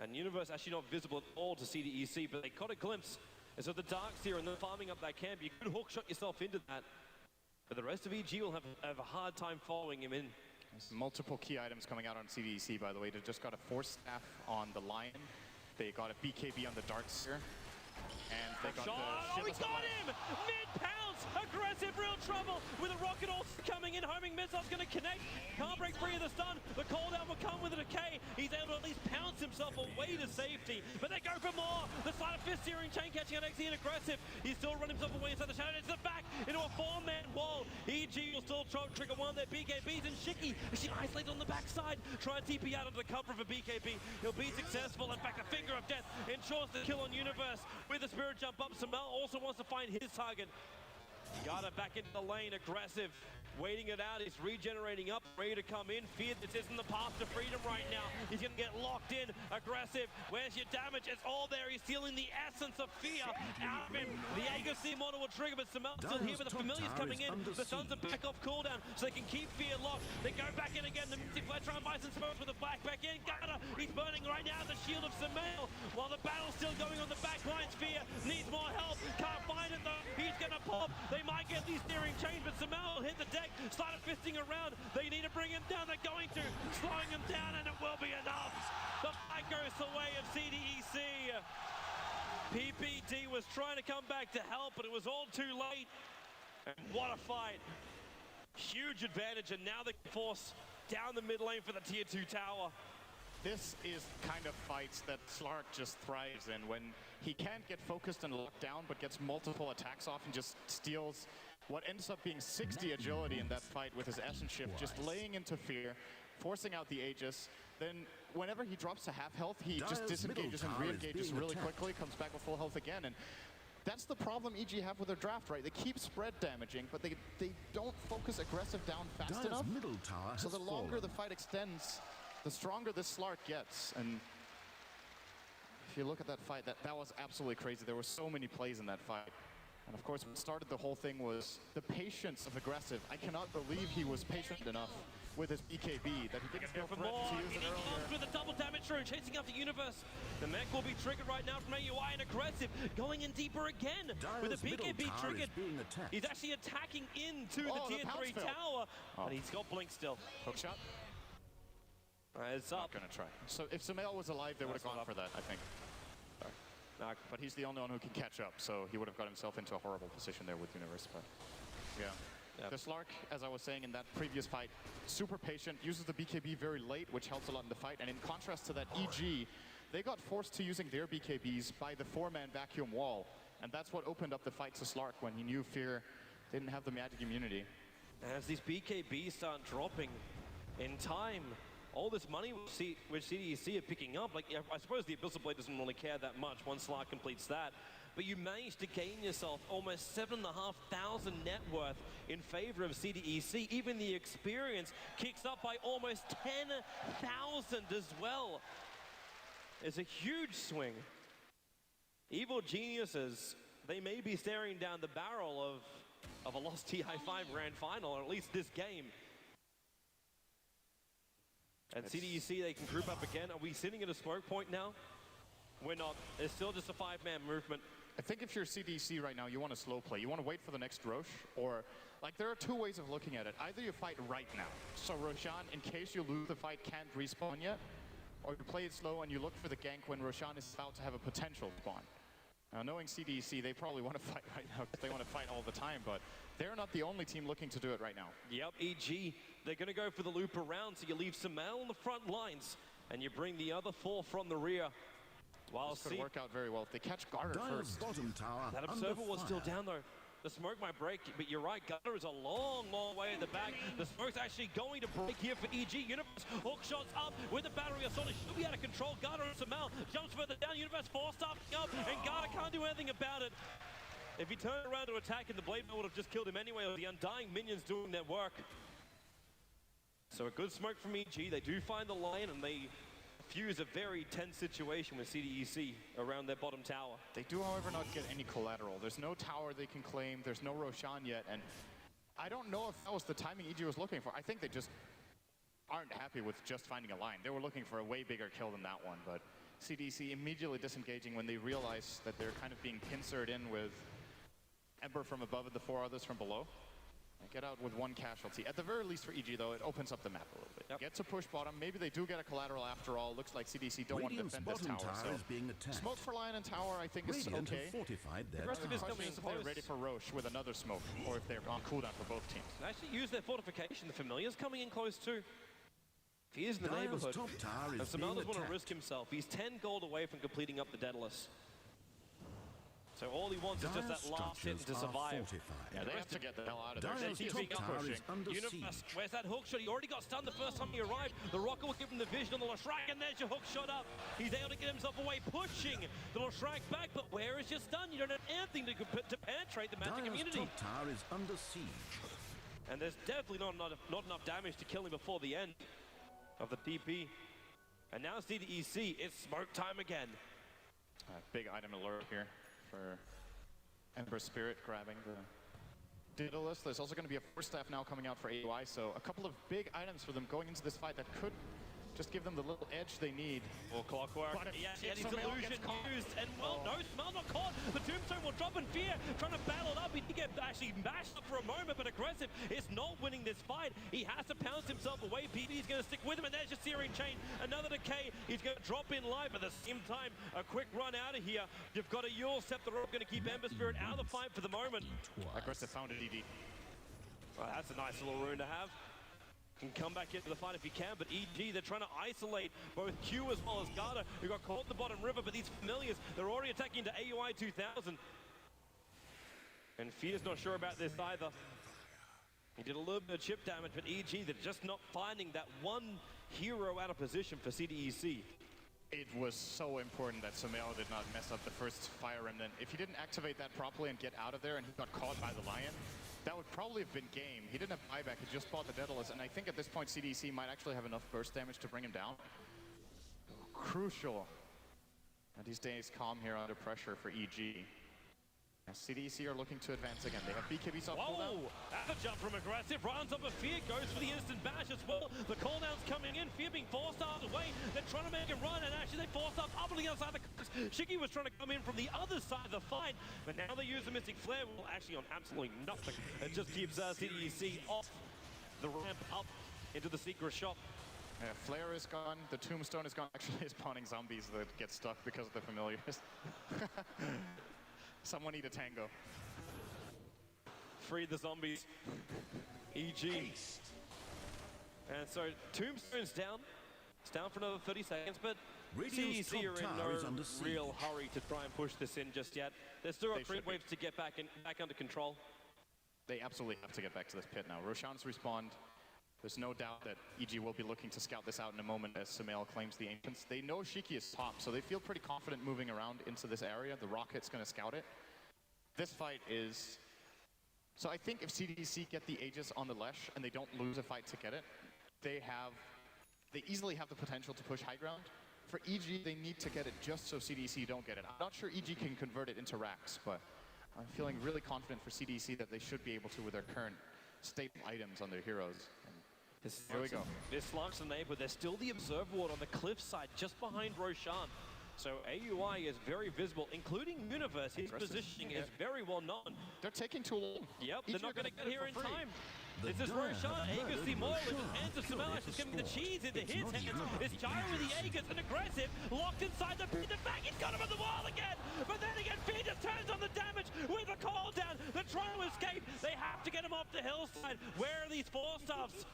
Speaker 7: And Universe actually not visible at all to CDEC, but they caught a glimpse. And so the Darkseer and then farming up that camp, you could hook shot yourself into that. But the rest of EG will have a hard time following him in.
Speaker 8: There's multiple key items coming out on CDEC, by the way. They just got a Force Staff on the Lion. They got a BKB on the Darkseer. And they got
Speaker 7: shot.
Speaker 8: the...
Speaker 7: Oh, he got him! Mid-pounce! Aggressive, real trouble! With a rocket all coming in, homing missile's gonna connect. Can't break free of the stun. The call down will come with a decay. He's able to at least pounce himself away to safety. But they go for more! The side of Fist Searing Chain catching out XE and Aggressive. He's still running himself away inside the shadow. It's the back into a 4-man wall. EG will still trigger one of their BKBs, and Shiki, she isolated on the backside. Try and TP out of the cover of a BKB. He'll be successful. In fact, a finger of death ensures the kill on Universe. With the Spirit Jump up, Samel also wants to find his target. Got it back into the lane, aggressive. Waiting it out, he's regenerating up, ready to come in. Fear this isn't the path to freedom right now. He's gonna get locked in, aggressive. Where's your damage? It's all there. He's stealing the essence of fear out of him. The Agassi model will trigger, but Samel's still here with the familiars coming in. The Suns are back off cooldown, so they can keep fear locked. They go back in again. The Mystic Flare trying to buy some smokes with the back in. Gada, he's burning right now the shield of Samel. While the battle's still going on the back lines, Fear needs more help. Can't find it though. He's gonna pop. They might get these steering chains, but Samel will hit the deck. Started fisting around. They need to bring him down. They're going to. Slowing him down, and it will be enough. The fight goes the way of CDEC. PPD was trying to come back to help, but it was all too late. And what a fight. Huge advantage, and now they can force down the mid lane for the tier 2 tower.
Speaker 8: This is kind of fights that Slark just thrives in, when he can't get focused and locked down, but gets multiple attacks off and just steals what ends up being 60 agility in that fight with his essence shift, just laying into fear, forcing out the Aegis. Then whenever he drops to half health, he just disengages and re-engages really quickly, comes back with full health again. And that's the problem EG have with their draft, right? They keep spread damaging, but they don't focus aggressive down fast enough. So the longer the fight extends, the stronger this Slark gets. And if you look at that fight, that was absolutely crazy. There were so many plays in that fight. And of course, what started the whole thing was the patience of aggressive. I cannot believe he was patient enough with his BKB that he didn't feel threatened to use it earlier.
Speaker 7: With a double damage through, chasing after Universe. The mech will be triggered right now from AUI, and aggressive, going in deeper again. With the BKB triggered, he's actually attacking into the tier 3 tower. And he's got Blink still.
Speaker 8: Hook shot?
Speaker 7: It's up.
Speaker 8: Not gonna try. So if Samel was alive, they would have gone for that, I think. But he's the only one who can catch up, so he would have got himself into a horrible position there with Universe. But yeah.
Speaker 7: Yep.
Speaker 8: The Slark, as I was saying in that previous fight, super patient, uses the BKB very late, which helps a lot in the fight. And in contrast to that, EG, they got forced to using their BKBs by the 4-man vacuum wall. And that's what opened up the fight to Slark when he knew Fear didn't have the magic immunity.
Speaker 7: As these BKBs start dropping in time, all this money which CDEC are picking up, like I suppose the Abyssal Blade doesn't really care that much once Slark completes that, but you managed to gain yourself almost 7,500 net worth in favor of CDEC. Even the experience kicks up by almost 10,000 as well. It's a huge swing. Evil geniuses, they may be staring down the barrel of a lost TI5 grand final, or at least this game. And CDEC, they can group up again. Are we sitting at a smoke point now? We're not. It's still just a 5-man movement.
Speaker 8: I think if you're CDC right now, you want to slow play. You want to wait for the next Roche, or like there are two ways of looking at it. Either you fight right now, so Roshan, in case you lose the fight, can't respawn yet, or you play it slow and you look for the gank when Roshan is about to have a potential spawn. Now, knowing CDC, they probably want to fight right now because they want to fight all the time, but they're not the only team looking to do it right now.
Speaker 7: Yep, EG, they're going to go for the loop around, so you leave Samel on the front lines, and you bring the other 4 from the rear. While
Speaker 8: this could work out very well if they catch Garter first.
Speaker 6: Bottom tower
Speaker 7: that Observer was still down though. The smoke might break, but you're right, Gutter is a long, long way in the back. The smoke's actually going to break here for EG. Universe hook shots up with the battery assault. It should be out of control. Gutter and Samel jumps further down. Universe 4-star up, and Gutter can't do anything about it. If he turned around to attack, and the Blade Mill would have just killed him anyway, with the Undying minions doing their work. So a good smoke from EG. They do find the line, and they fuse a very tense situation with CDEC around their bottom tower.
Speaker 8: They do, however, not get any collateral. There's no tower they can claim. There's no Roshan yet, and I don't know if that was the timing EG was looking for. I think they just aren't happy with just finding a line. They were looking for a way bigger kill than that one, but CDEC immediately disengaging when they realize that they're kind of being pincered in with Ember from above and the 4 others from below. Get out with 1 casualty. At the very least for EG, though, it opens up the map a little bit.
Speaker 7: Yep.
Speaker 8: Get to push bottom. Maybe they do get a collateral after all. Looks like CDC don't want to defend this tower. So
Speaker 6: is being attacked.
Speaker 8: Smoke for Lion and tower, I think, is
Speaker 6: Radiant
Speaker 8: okay.
Speaker 6: have fortified their
Speaker 7: The rest of
Speaker 8: The
Speaker 7: this
Speaker 8: question
Speaker 7: coming
Speaker 8: is if they're ready for Roche with another smoke, or if they're on cooldown for both teams.
Speaker 7: They actually use their fortification. The Familiar's coming in close too. He is in the
Speaker 6: Dire's
Speaker 7: neighborhood.
Speaker 6: top tower is
Speaker 7: And Samel
Speaker 6: being
Speaker 7: doesn't want to
Speaker 6: attacked.
Speaker 7: risk himself. He's 10 gold away from completing up the Daedalus. So all he wants is just that last hit to survive.
Speaker 8: Yeah, they have to get the hell out of there.
Speaker 6: Dire's
Speaker 8: They
Speaker 6: top
Speaker 8: keep
Speaker 6: tower
Speaker 8: pushing.
Speaker 6: is under
Speaker 7: Universe,
Speaker 6: siege.
Speaker 7: where's that hook shot? He already got stunned the first time he arrived. The rocket will give him the vision on the Lashrak, and there's your hook shot up. He's able to get himself away, pushing the Lashrak back, but where is your stun? You don't have anything to penetrate the Magic
Speaker 6: Dire's
Speaker 7: community.
Speaker 6: top tower is under siege.
Speaker 7: And there's definitely not enough damage to kill him before the end of the TP. And now CDEC, it's smoke time again.
Speaker 8: Big item alert here for Ember Spirit grabbing the Daedalus. There's also going to be a Force Staff now coming out for AUI, so a couple of big items for them going into this fight that could just give them the little edge they need.
Speaker 7: Or Clockwork. Yeah, his illusion used, and well, no, Smell not caught. The Tombstone will drop in fear, trying to battle it up. He did get actually mashed up for a moment, but aggressive is not winning this fight. He has to pounce himself away. PB's going to stick with him, and there's your Searing Chain. Another decay. He's going to drop in life at the same time. A quick run out of here. You've got a Yule Scepter up, going to keep Ember Spirit out of the fight for the moment.
Speaker 8: Aggressive found a DD.
Speaker 7: Well, that's a nice little rune to have. Can come back into the fight if he can, but EG, they're trying to isolate both Q as well as Garda, who got caught in the bottom river, but these familiars, they're already attacking into AUI 2000. And Fear's not sure about this either. He did a little bit of chip damage, but EG, they're just not finding that one hero out of position for CDEC.
Speaker 8: It was so important that Sumail did not mess up the first Fire Remnant. If he didn't activate that properly and get out of there and he got caught by the Lion, that would probably have been game. He didn't have buyback, he just bought the Daedalus, and I think at this point CDC might actually have enough burst damage to bring him down. Crucial that he stays calm here under pressure for EG. As CDC are looking to advance again. They have BKB soft cooldown.
Speaker 7: Whoa! That's a jump from aggressive. Runs up a Fear, goes for the instant bash as well. The cooldown's coming in. Fear being 4-stars away. They're trying to make a run, and actually they 4-stars up on the other side of the cooks. Shiki was trying to come in from the other side of the fight, but now they use the Mystic Flare. Well, actually on absolutely nothing. It just keeps CDEC off the ramp up into the secret shop.
Speaker 8: Yeah, Flare is gone, the Tombstone is gone. Actually, it's spawning zombies that get stuck because of the familiars. Someone need a tango.
Speaker 7: Free the zombies. EG. And so Tombstone's down. It's down for another 30 seconds, but
Speaker 6: Radiant's
Speaker 7: CDC are
Speaker 6: top tower is
Speaker 7: in
Speaker 6: under
Speaker 7: no
Speaker 6: siege.
Speaker 7: real hurry to try and push this in just yet. There's still got
Speaker 8: They
Speaker 7: creep
Speaker 8: should be.
Speaker 7: waves to get back under control.
Speaker 8: They absolutely have to get back to this pit now. Roshan's respawned. There's no doubt that EG will be looking to scout this out in a moment as Sumail claims the Ancients. They know Shiki is top, so they feel pretty confident moving around into this area. The Rocket's going to scout it. This fight is... So I think if CDC get the Aegis on the Lesh and they don't lose a fight to get it, they easily have the potential to push high ground. For EG, they need to get it just so CDC don't get it. I'm not sure EG can convert it into racks, but I'm feeling really confident for CDC that they should be able to with their current staple items on their heroes. Here we go.
Speaker 7: This launch the neighbor. There's still the Observer Ward on the cliff side just behind Roshan. So AUI is very visible, including Universe. His positioning is very well known.
Speaker 8: They're taking too long.
Speaker 7: Yep, they're not going to get here in time.
Speaker 6: The
Speaker 7: This is
Speaker 6: Dire
Speaker 7: Roshan,
Speaker 6: have
Speaker 7: Aegis,
Speaker 6: murdered
Speaker 7: the Moyle,
Speaker 6: Roshan.
Speaker 7: with his hands of Sumail,
Speaker 6: Killing
Speaker 7: is giving the
Speaker 6: score.
Speaker 7: cheese into
Speaker 6: It's
Speaker 7: his
Speaker 6: not
Speaker 7: hands.
Speaker 6: enough.
Speaker 7: It's Gyro with the Aegis, and aggressive, locked inside the pit. The back, he's got him on the wall again. But then again, Fear just turns on the damage with a call down. They're trying to escape. They have to get him off the hillside. Where are these 4-stars?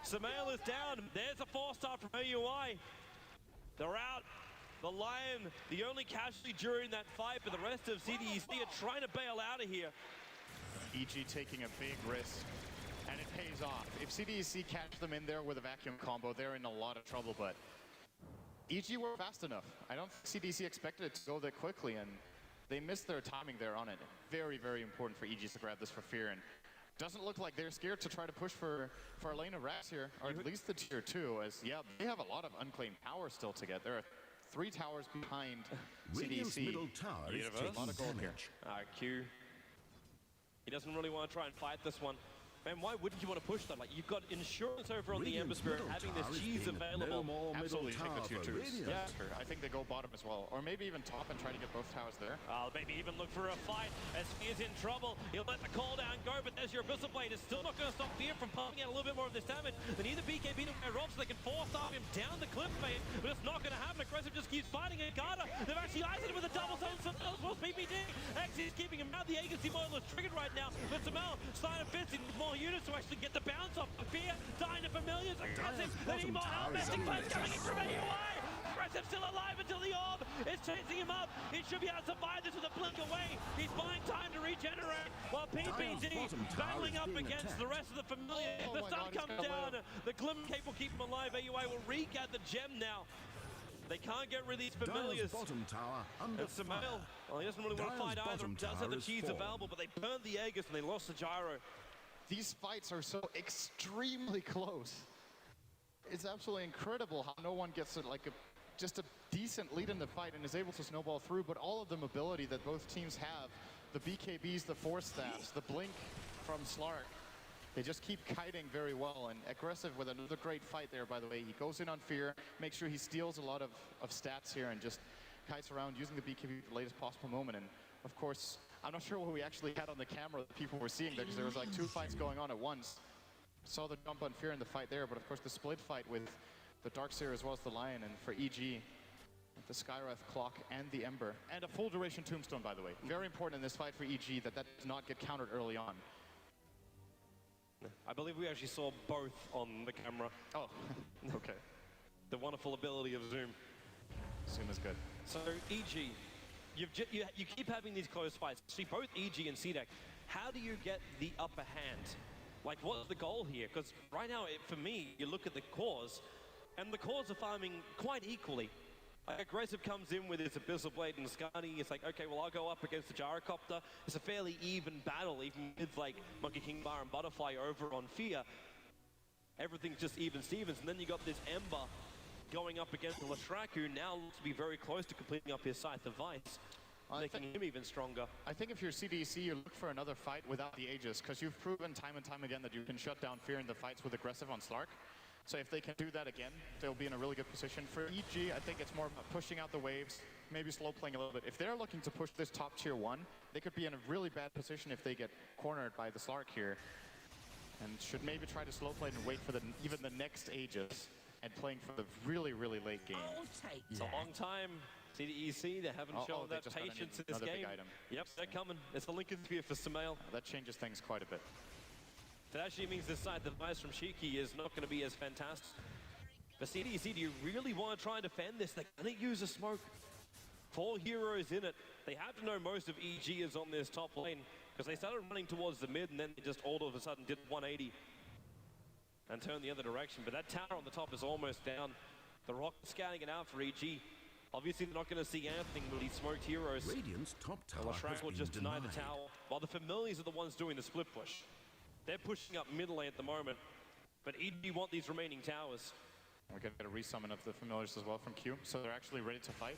Speaker 7: Sumail is down. There's a 4-star from AUI. They're out. The Lion, the only casualty during that fight, but the rest of CDEC are trying to bail out of here.
Speaker 8: EG taking a big risk, and it pays off. If CDEC catch them in there with a vacuum combo, they're in a lot of trouble, but EG were fast enough. I don't think CDEC expected it to go that quickly, and they missed their timing there on it. Very, very important for EG to grab this for Fear, and doesn't look like they're scared to try to push for a lane of racks here, or at least the tier 2, as, yeah, they have a lot of unclaimed power still to get. There are 3 towers behind
Speaker 6: Radiant's
Speaker 8: CDEC.
Speaker 6: middle tower is
Speaker 7: Universe.
Speaker 6: taking
Speaker 8: A lot of gold here.
Speaker 6: damage.
Speaker 7: Q. He doesn't really want to try and fight this one. Man, why wouldn't you want to push that? Like, you've got insurance over on the Ember
Speaker 6: Radiant's
Speaker 7: Spirit,
Speaker 6: middle
Speaker 7: having this
Speaker 6: tower is
Speaker 7: cheese
Speaker 6: being
Speaker 7: available.
Speaker 6: no more middle
Speaker 8: Absolutely take
Speaker 6: tower
Speaker 8: the tier
Speaker 6: for
Speaker 8: 2s.
Speaker 6: Radiant.
Speaker 8: Yeah, I think they go bottom as well. Or maybe even top and try to get both towers there.
Speaker 7: I'll maybe even look for a fight as Fear's in trouble. He'll let the call down go, but there's your Abyssal Blade. It's still not going to stop Fear from pumping out a little bit more of this damage. They need the BKB to rob so they can force off him down the cliff fade, but it's not going to happen. Aggressive just keeps fighting it. Garda, they've actually isolated with a double zone. Sumail was PPD. X is keeping him out. The Aegis Moyle is triggered right now, but Sumail starting to fits in more units to actually get the bounce off. Fear, dying to familiars, aggressive. They need more help. Mystic Blade coming in from AUI. Aggressive still alive until the orb is chasing him up. He should be able to survive this with a blink away. He's buying time to regenerate while PPD
Speaker 6: bottom tower
Speaker 7: battling
Speaker 6: is
Speaker 7: up
Speaker 6: being
Speaker 7: against
Speaker 6: attacked.
Speaker 7: the rest of the familiar.
Speaker 8: Oh
Speaker 7: The
Speaker 8: my
Speaker 7: sun
Speaker 8: God, he's
Speaker 7: comes
Speaker 8: gonna
Speaker 7: down.
Speaker 8: live.
Speaker 7: The Glimmer Cape will keep him alive. AUI will re-get the gem now. They can't get rid of these
Speaker 6: Dire's
Speaker 7: familiars.
Speaker 6: bottom tower under
Speaker 7: And Samael, well, he doesn't really want to
Speaker 6: Dire's
Speaker 7: fight either.
Speaker 6: bottom
Speaker 7: He does have
Speaker 6: tower
Speaker 7: the
Speaker 6: is
Speaker 7: cheese
Speaker 6: fallen.
Speaker 7: available, but they burned the Aegis and they lost the gyro.
Speaker 8: These fights are so extremely close. It's absolutely incredible how no one gets just a decent lead in the fight and is able to snowball through, but all of the mobility that both teams have, the BKBs, the Force Staffs, the Blink from Slark, they just keep kiting very well, and Aggressive with another great fight there, by the way. He goes in on Fear, makes sure he steals a lot of stats here and just kites around using the BKB at the latest possible moment. And of course, I'm not sure what we actually had on the camera that people were seeing there, because there was like 2 fights going on at once. Saw the jump on Fear in the fight there, but of course the split fight with the Darkseer as well as the Lion, and for EG, the Skywrath Clock and the Ember. And a full duration Tombstone, by the way. Very important in this fight for EG that does not get countered early on.
Speaker 7: I believe we actually saw both on the camera.
Speaker 8: Oh, okay.
Speaker 7: The wonderful ability of Zoom.
Speaker 8: Zoom is good.
Speaker 7: So EG, you keep having these close fights. See, both EG and CDEC, how do you get the upper hand? Like, what's the goal here? Because right now, for me, you look at the cores, and the cores are farming quite equally. Like, Aggressive comes in with his Abyssal Blade and Scani. It's like, okay, well, I'll go up against the Gyrocopter. It's a fairly even battle, even with, like, Monkey King Bar and Butterfly over on Fear. Everything's just even Stevens. And then you got this Ember going up against the Lashrak, who now looks to be very close to completing up his Scythe of Vice, making him even stronger.
Speaker 8: I think if you're CDEC, you look for another fight without the Aegis, because you've proven time and time again that you can shut down Fear in the fights with Aggressive on Slark. So if they can do that again, they'll be in a really good position. For EG, I think it's more about pushing out the waves, maybe slow playing a little bit. If they're looking to push this top tier 1, they could be in a really bad position if they get cornered by the Slark here. And should maybe try to slow play and wait for even the next Aegis and playing for the really, really late game.
Speaker 7: It's a long time. CDEC, they haven't shown
Speaker 8: they
Speaker 7: that
Speaker 8: just got
Speaker 7: patience in this
Speaker 8: another
Speaker 7: game.
Speaker 8: big item.
Speaker 7: Yep, they're coming. It's the Lincoln Sphere for Samael.
Speaker 8: That changes things quite a bit.
Speaker 7: That actually means this side, the advice from Shiki is not going to be as fantastic. But CDEC, do you really want to try and defend this? They're going to use a smoke. 4 heroes in it. They have to know most of EG is on this top lane, because they started running towards the mid and then they just all of a sudden did 180 and turned the other direction. But that tower on the top is almost down. The Rocket scouting it out for EG. Obviously, they're not going to see anything with these smoked heroes.
Speaker 6: Radiant's top tower has
Speaker 7: Lashrak will
Speaker 6: been
Speaker 7: just deny
Speaker 6: denied.
Speaker 7: the tower, while the familiars are the ones doing the split push. They're pushing up middle lane at the moment, but EG want these remaining towers.
Speaker 8: We're going to get a resummon of the familiars as well from Q, so they're actually ready to fight.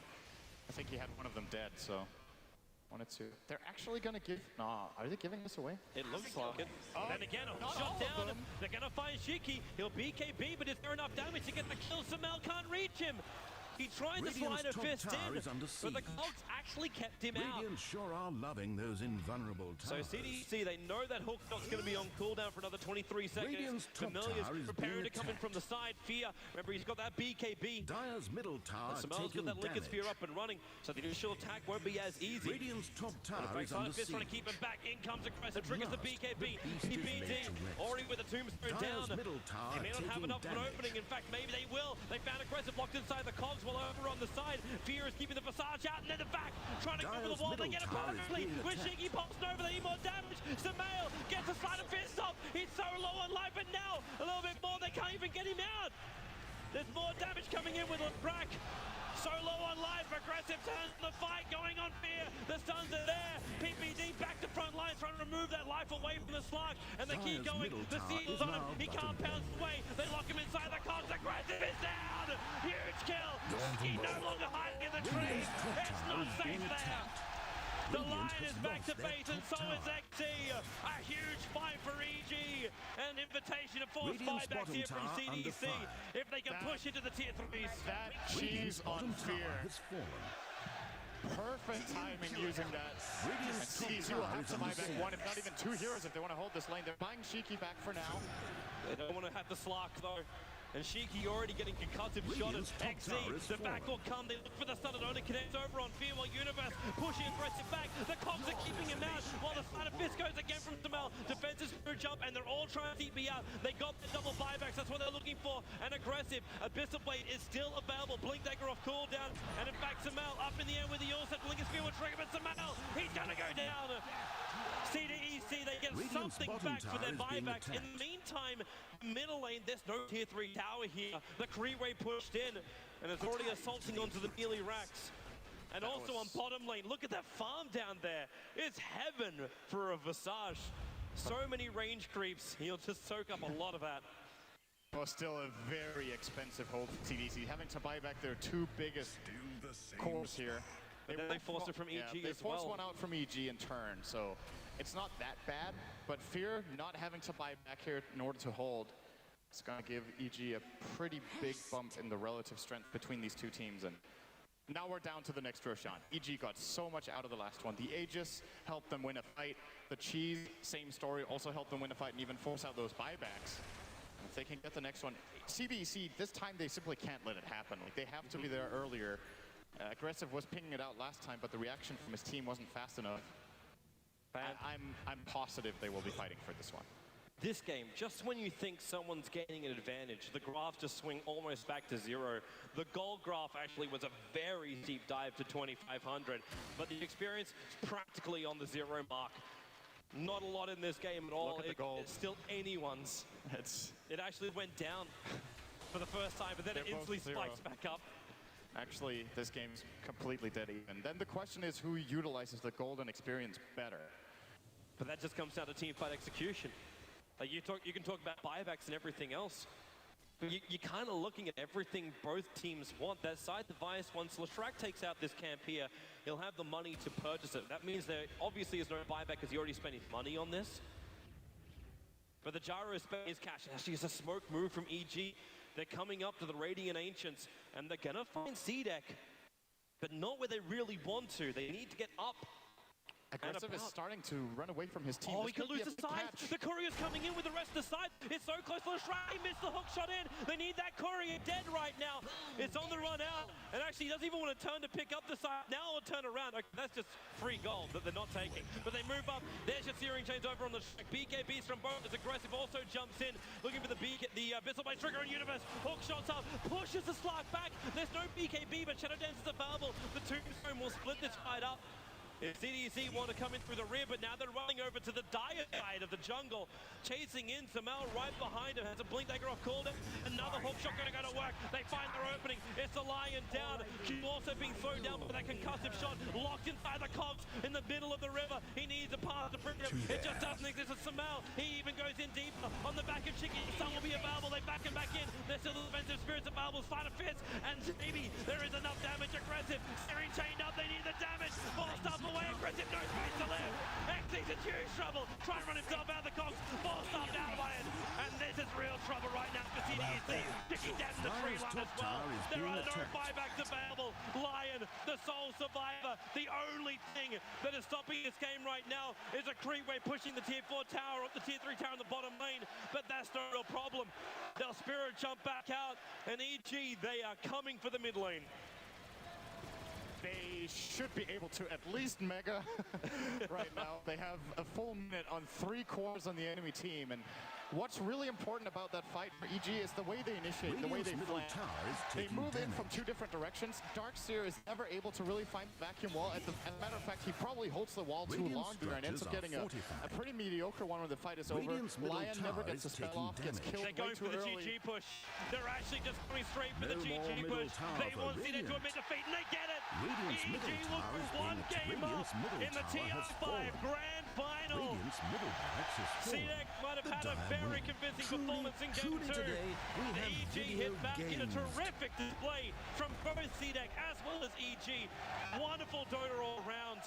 Speaker 8: I think he had one of them dead, so wanted to. They're actually going to give. Nah, are they giving this away?
Speaker 7: It looks like it. Then again,
Speaker 8: not
Speaker 7: shot
Speaker 8: all of
Speaker 7: down.
Speaker 8: them.
Speaker 7: They're going to find Shiki. He'll BKB, but is there enough damage to get the kill? Samel can't reach him. He tried to slide a
Speaker 6: Radiant's top
Speaker 7: fist
Speaker 6: tower
Speaker 7: in,
Speaker 6: is under
Speaker 7: but the
Speaker 6: siege.
Speaker 7: cogs actually kept him out.
Speaker 6: Radiant sure are loving those invulnerable
Speaker 7: So
Speaker 6: towers.
Speaker 7: CDEC, they know that hook shot's going to be on cooldown for another 23 seconds.
Speaker 6: Radiant's top
Speaker 7: Familiars
Speaker 6: tower is
Speaker 7: preparing
Speaker 6: being
Speaker 7: to come in from the side. Fear, remember he's got that BKB.
Speaker 6: Dire's middle tower
Speaker 7: Samel's
Speaker 6: taking
Speaker 7: got that Lincoln Sphere
Speaker 6: damage.
Speaker 7: up and running, so the initial attack won't be as easy.
Speaker 6: Radiant's top
Speaker 7: On the
Speaker 6: tower is
Speaker 7: backside
Speaker 6: under
Speaker 7: of Fist trying to
Speaker 6: siege.
Speaker 7: keep him back. In comes Aggressive,
Speaker 6: At
Speaker 7: triggers the
Speaker 6: last,
Speaker 7: BKB.
Speaker 6: the beast is
Speaker 7: PPD
Speaker 6: laid to rest.
Speaker 7: already with the tombstone
Speaker 6: Dire's
Speaker 7: down.
Speaker 6: middle tower
Speaker 7: They may not have
Speaker 6: taking
Speaker 7: enough of an
Speaker 6: damage.
Speaker 7: opening. In fact, maybe they will. They found Aggressive locked inside the cogs while over on the side. Fear is keeping the Visage out, and then the back trying to go for the
Speaker 6: Dire's
Speaker 7: wall. They
Speaker 6: middle
Speaker 7: get it
Speaker 6: tower is
Speaker 7: perfectly.
Speaker 6: being
Speaker 7: With
Speaker 6: attacked.
Speaker 7: Shiki pops over, they need more damage. Samael gets a side of Fist off. He's so low on life, and now a little bit more. They can't even get him out. There's more damage coming in with Lashrak. So low on life, Aggressive turns the fight, going on Fear. The stuns are there. PPD back to front line, trying to remove that life away from the Slug. And they keep
Speaker 6: Dire's
Speaker 7: going.
Speaker 6: middle
Speaker 7: The
Speaker 6: tower
Speaker 7: seal's
Speaker 6: is
Speaker 7: on him.
Speaker 6: now
Speaker 7: He can't
Speaker 6: bottom
Speaker 7: bounce away. They lock him inside the cogs. Aggressive is down. Huge kill. He no longer hiding in the trees.
Speaker 6: Radiant's top
Speaker 7: It's
Speaker 6: tower
Speaker 7: not
Speaker 6: is
Speaker 7: safe
Speaker 6: being
Speaker 7: there.
Speaker 6: attacked.
Speaker 7: The
Speaker 6: Radiant
Speaker 7: Lion
Speaker 6: has
Speaker 7: is back to
Speaker 6: lost their
Speaker 7: base, and so
Speaker 6: top
Speaker 7: is
Speaker 6: tower.
Speaker 7: XC. A huge fight for EG. An invitation to force
Speaker 6: Radiant's
Speaker 7: buybacks
Speaker 6: bottom
Speaker 7: here from
Speaker 6: tower under
Speaker 7: CDEC.
Speaker 6: fire.
Speaker 7: If they can push into the tier 3s.
Speaker 8: That
Speaker 6: Radiant's
Speaker 8: cheese on
Speaker 6: bottom tower
Speaker 8: Fear.
Speaker 6: has fallen.
Speaker 8: Perfect timing using that.
Speaker 6: Radiant's
Speaker 8: And CDEC will
Speaker 6: top
Speaker 8: have to
Speaker 6: tower
Speaker 8: buy
Speaker 6: is
Speaker 8: back
Speaker 6: under
Speaker 8: one, if not even 2 heroes if they want to hold this lane. They're buying Shiki back for now.
Speaker 7: They don't want to have the Slark, though. And Shiki already getting concussive shot at
Speaker 6: Radiant's top
Speaker 7: XZ.
Speaker 6: tower is
Speaker 7: The
Speaker 6: fallen.
Speaker 7: back will come. They look for the stun. It only connects over on Fear while Universe pushing aggressive back. The Cogs are keeping him out while the side of Fist goes again from Samel. Defenses through jump and they're all trying to keep me out. They got the double buybacks. That's what they're looking for. And aggressive. Abyssal Blade is still available. Blink Dagger off cooldown. And in fact, Samel up in the air with the Ulset. Blink Spear will trigger, but Samel, he's going to go down. CDEC, they get
Speaker 6: Radiant's
Speaker 7: something
Speaker 6: bottom
Speaker 7: back for their
Speaker 6: tower is being
Speaker 7: buybacks. In
Speaker 6: attacked.
Speaker 7: the meantime, middle lane, there's no tier 3 tower here. The Creeway pushed in, and it's already assaulting onto the melee racks. And also on bottom lane, look at that farm down there. It's heaven for a Visage. So many range creeps, he'll just soak up a lot of that.
Speaker 8: Well, still a very expensive hold for CDC, having to buy back their two biggest cores here.
Speaker 7: But then they forced it from EG
Speaker 8: they
Speaker 7: as
Speaker 8: forced
Speaker 7: well.
Speaker 8: one out from EG in turn, so it's not that bad. But Fear not having to buy back here in order to hold, it's going to give EG a pretty big bump in the relative strength between these two teams. And now we're down to the next Roshan. EG got so much out of the last one. The Aegis helped them win a fight. The Cheese, same story, also helped them win a fight and even force out those buybacks. If they can get the next one, CDEC, this time they simply can't let it happen. Like, they have to be there earlier. Aggressive was pinging it out last time, but the reaction from his team wasn't fast enough. I'm positive they will be fighting for this one.
Speaker 7: This game, just when you think someone's gaining an advantage, the graphs just swing almost back to zero. The gold graph actually was a very steep dive to 2,500, but the experience is practically on the zero mark. Not a lot in this game at all.
Speaker 8: Look at the gold.
Speaker 7: It's still anyone's. It actually went down for the first time, but then it
Speaker 8: They're both
Speaker 7: instantly
Speaker 8: zero.
Speaker 7: spikes back up.
Speaker 8: Actually, this game's completely dead even. Then the question is who utilizes the golden experience better.
Speaker 7: But that just comes down to team fight execution. Like you can talk about buybacks and everything else. But you're kind of looking at everything both teams want. That side device, once Leshrac takes out this camp here, he'll have the money to purchase it. That means there obviously is no buyback because he already spent his money on this. But the Gyro spent his cash. Actually, it's a smoke move from EG. They're coming up to the Radiant Ancients, and they're gonna find CDEC, but not where they really want to. They need to get up.
Speaker 8: Aggressive is starting to run away from his team.
Speaker 7: Oh,
Speaker 8: This
Speaker 7: he could
Speaker 8: could
Speaker 7: lose
Speaker 8: be a
Speaker 7: the
Speaker 8: big
Speaker 7: side.
Speaker 8: catch.
Speaker 7: The courier's coming in with the rest of the side. It's so close to Leshrac. He missed the hook shot in. They need that courier dead right now. It's on the run out. And actually, he doesn't even want to turn to pick up the side. Now he'll turn around. Okay, that's just free gold that they're not taking. But they move up. There's your searing chains over on the track. BKBs from both is aggressive. Also jumps in, looking for the Abyssal Blade trigger in Universe. Hook shots up. Pushes the Slark back. There's no BKB, but Shadow Dance is available. The Tombstone will split this fight up. If CDEC want to come in through the rear, but now they're running over to the dire side of the jungle. Chasing in, Samel right behind him, has a Blink Dagger off cooldown. Another hook shot gonna go to work. They find their opening. It's a Lion down. Q also being thrown down with that concussive shot. Locked inside the Cogs in the middle of the river. He needs a path to bring him. It just doesn't exist with Samel. He even goes in deeper. On the back of Chicky, some will be available. They back him back in. There's still the defensive spirits available. Sleight of Fist, and maybe there is enough damage. Aggressive. Searing chained up. They need the damage. Forced up away. Aggressive. No space to live. XC's in huge trouble. Trying to run himself out of the Cogs. Forced up down by it. And this is real trouble right now for CDEC. Chicky down in the tree
Speaker 6: Dyer's
Speaker 7: line
Speaker 6: top
Speaker 7: as well.
Speaker 6: tower is
Speaker 7: There
Speaker 6: being
Speaker 7: are no
Speaker 6: attacked.
Speaker 7: buybacks available. Lion, the sole survivor. The only thing that is stopping this game right now is a Creepway pushing the tier 4 tower up the tier 3 tower in the bottom lane. But that's no real problem. They'll Spirit jump back out. And EG, they are coming for the mid lane.
Speaker 8: They should be able to at least mega right now. They have a full minute on 3 cores on the enemy team. And what's really important about that fight for EG is the way they initiate, the way they
Speaker 6: Radiant's middle
Speaker 8: flank.
Speaker 6: tower is
Speaker 8: They
Speaker 6: taking
Speaker 8: move in
Speaker 6: damage.
Speaker 8: from 2 different directions. Darkseer is never able to really find the vacuum wall. As a matter of fact, he probably holds the wall too
Speaker 6: Radiant
Speaker 8: long here and ends up
Speaker 6: structures
Speaker 8: getting
Speaker 6: are
Speaker 8: a
Speaker 6: fortified.
Speaker 8: pretty mediocre one when the fight is over.
Speaker 6: Radiant's middle
Speaker 8: Lion never
Speaker 6: tower
Speaker 8: gets a
Speaker 6: is
Speaker 8: spell
Speaker 6: taking
Speaker 8: off, gets
Speaker 6: damage.
Speaker 8: killed
Speaker 7: They're
Speaker 8: way
Speaker 7: going
Speaker 8: too
Speaker 7: for the
Speaker 8: early.
Speaker 7: GG push. They're actually just going straight for the
Speaker 6: No more
Speaker 7: GG
Speaker 6: middle
Speaker 7: push.
Speaker 6: tower
Speaker 7: They
Speaker 6: for
Speaker 7: want CDEC to
Speaker 6: Radiant.
Speaker 7: admit defeat, and they get it.
Speaker 6: Radiant's
Speaker 7: EG
Speaker 6: middle
Speaker 7: will
Speaker 6: tower is
Speaker 7: go one
Speaker 6: being
Speaker 7: game up
Speaker 6: Radiant's middle
Speaker 7: in the
Speaker 6: tower has
Speaker 7: TI5
Speaker 6: fallen.
Speaker 7: Grand Final.
Speaker 6: Radiant's middle barracks is fallen.
Speaker 7: CDEC might have
Speaker 6: The
Speaker 7: had a
Speaker 6: Dire
Speaker 7: very
Speaker 6: win.
Speaker 7: convincing
Speaker 6: Truly-
Speaker 7: performance in Game
Speaker 6: truly
Speaker 7: 2.
Speaker 6: today we
Speaker 7: The
Speaker 6: have
Speaker 7: EG
Speaker 6: video
Speaker 7: hit back in a
Speaker 6: games.
Speaker 7: terrific display from both CDEC as well as EG. Wonderful Dota all round.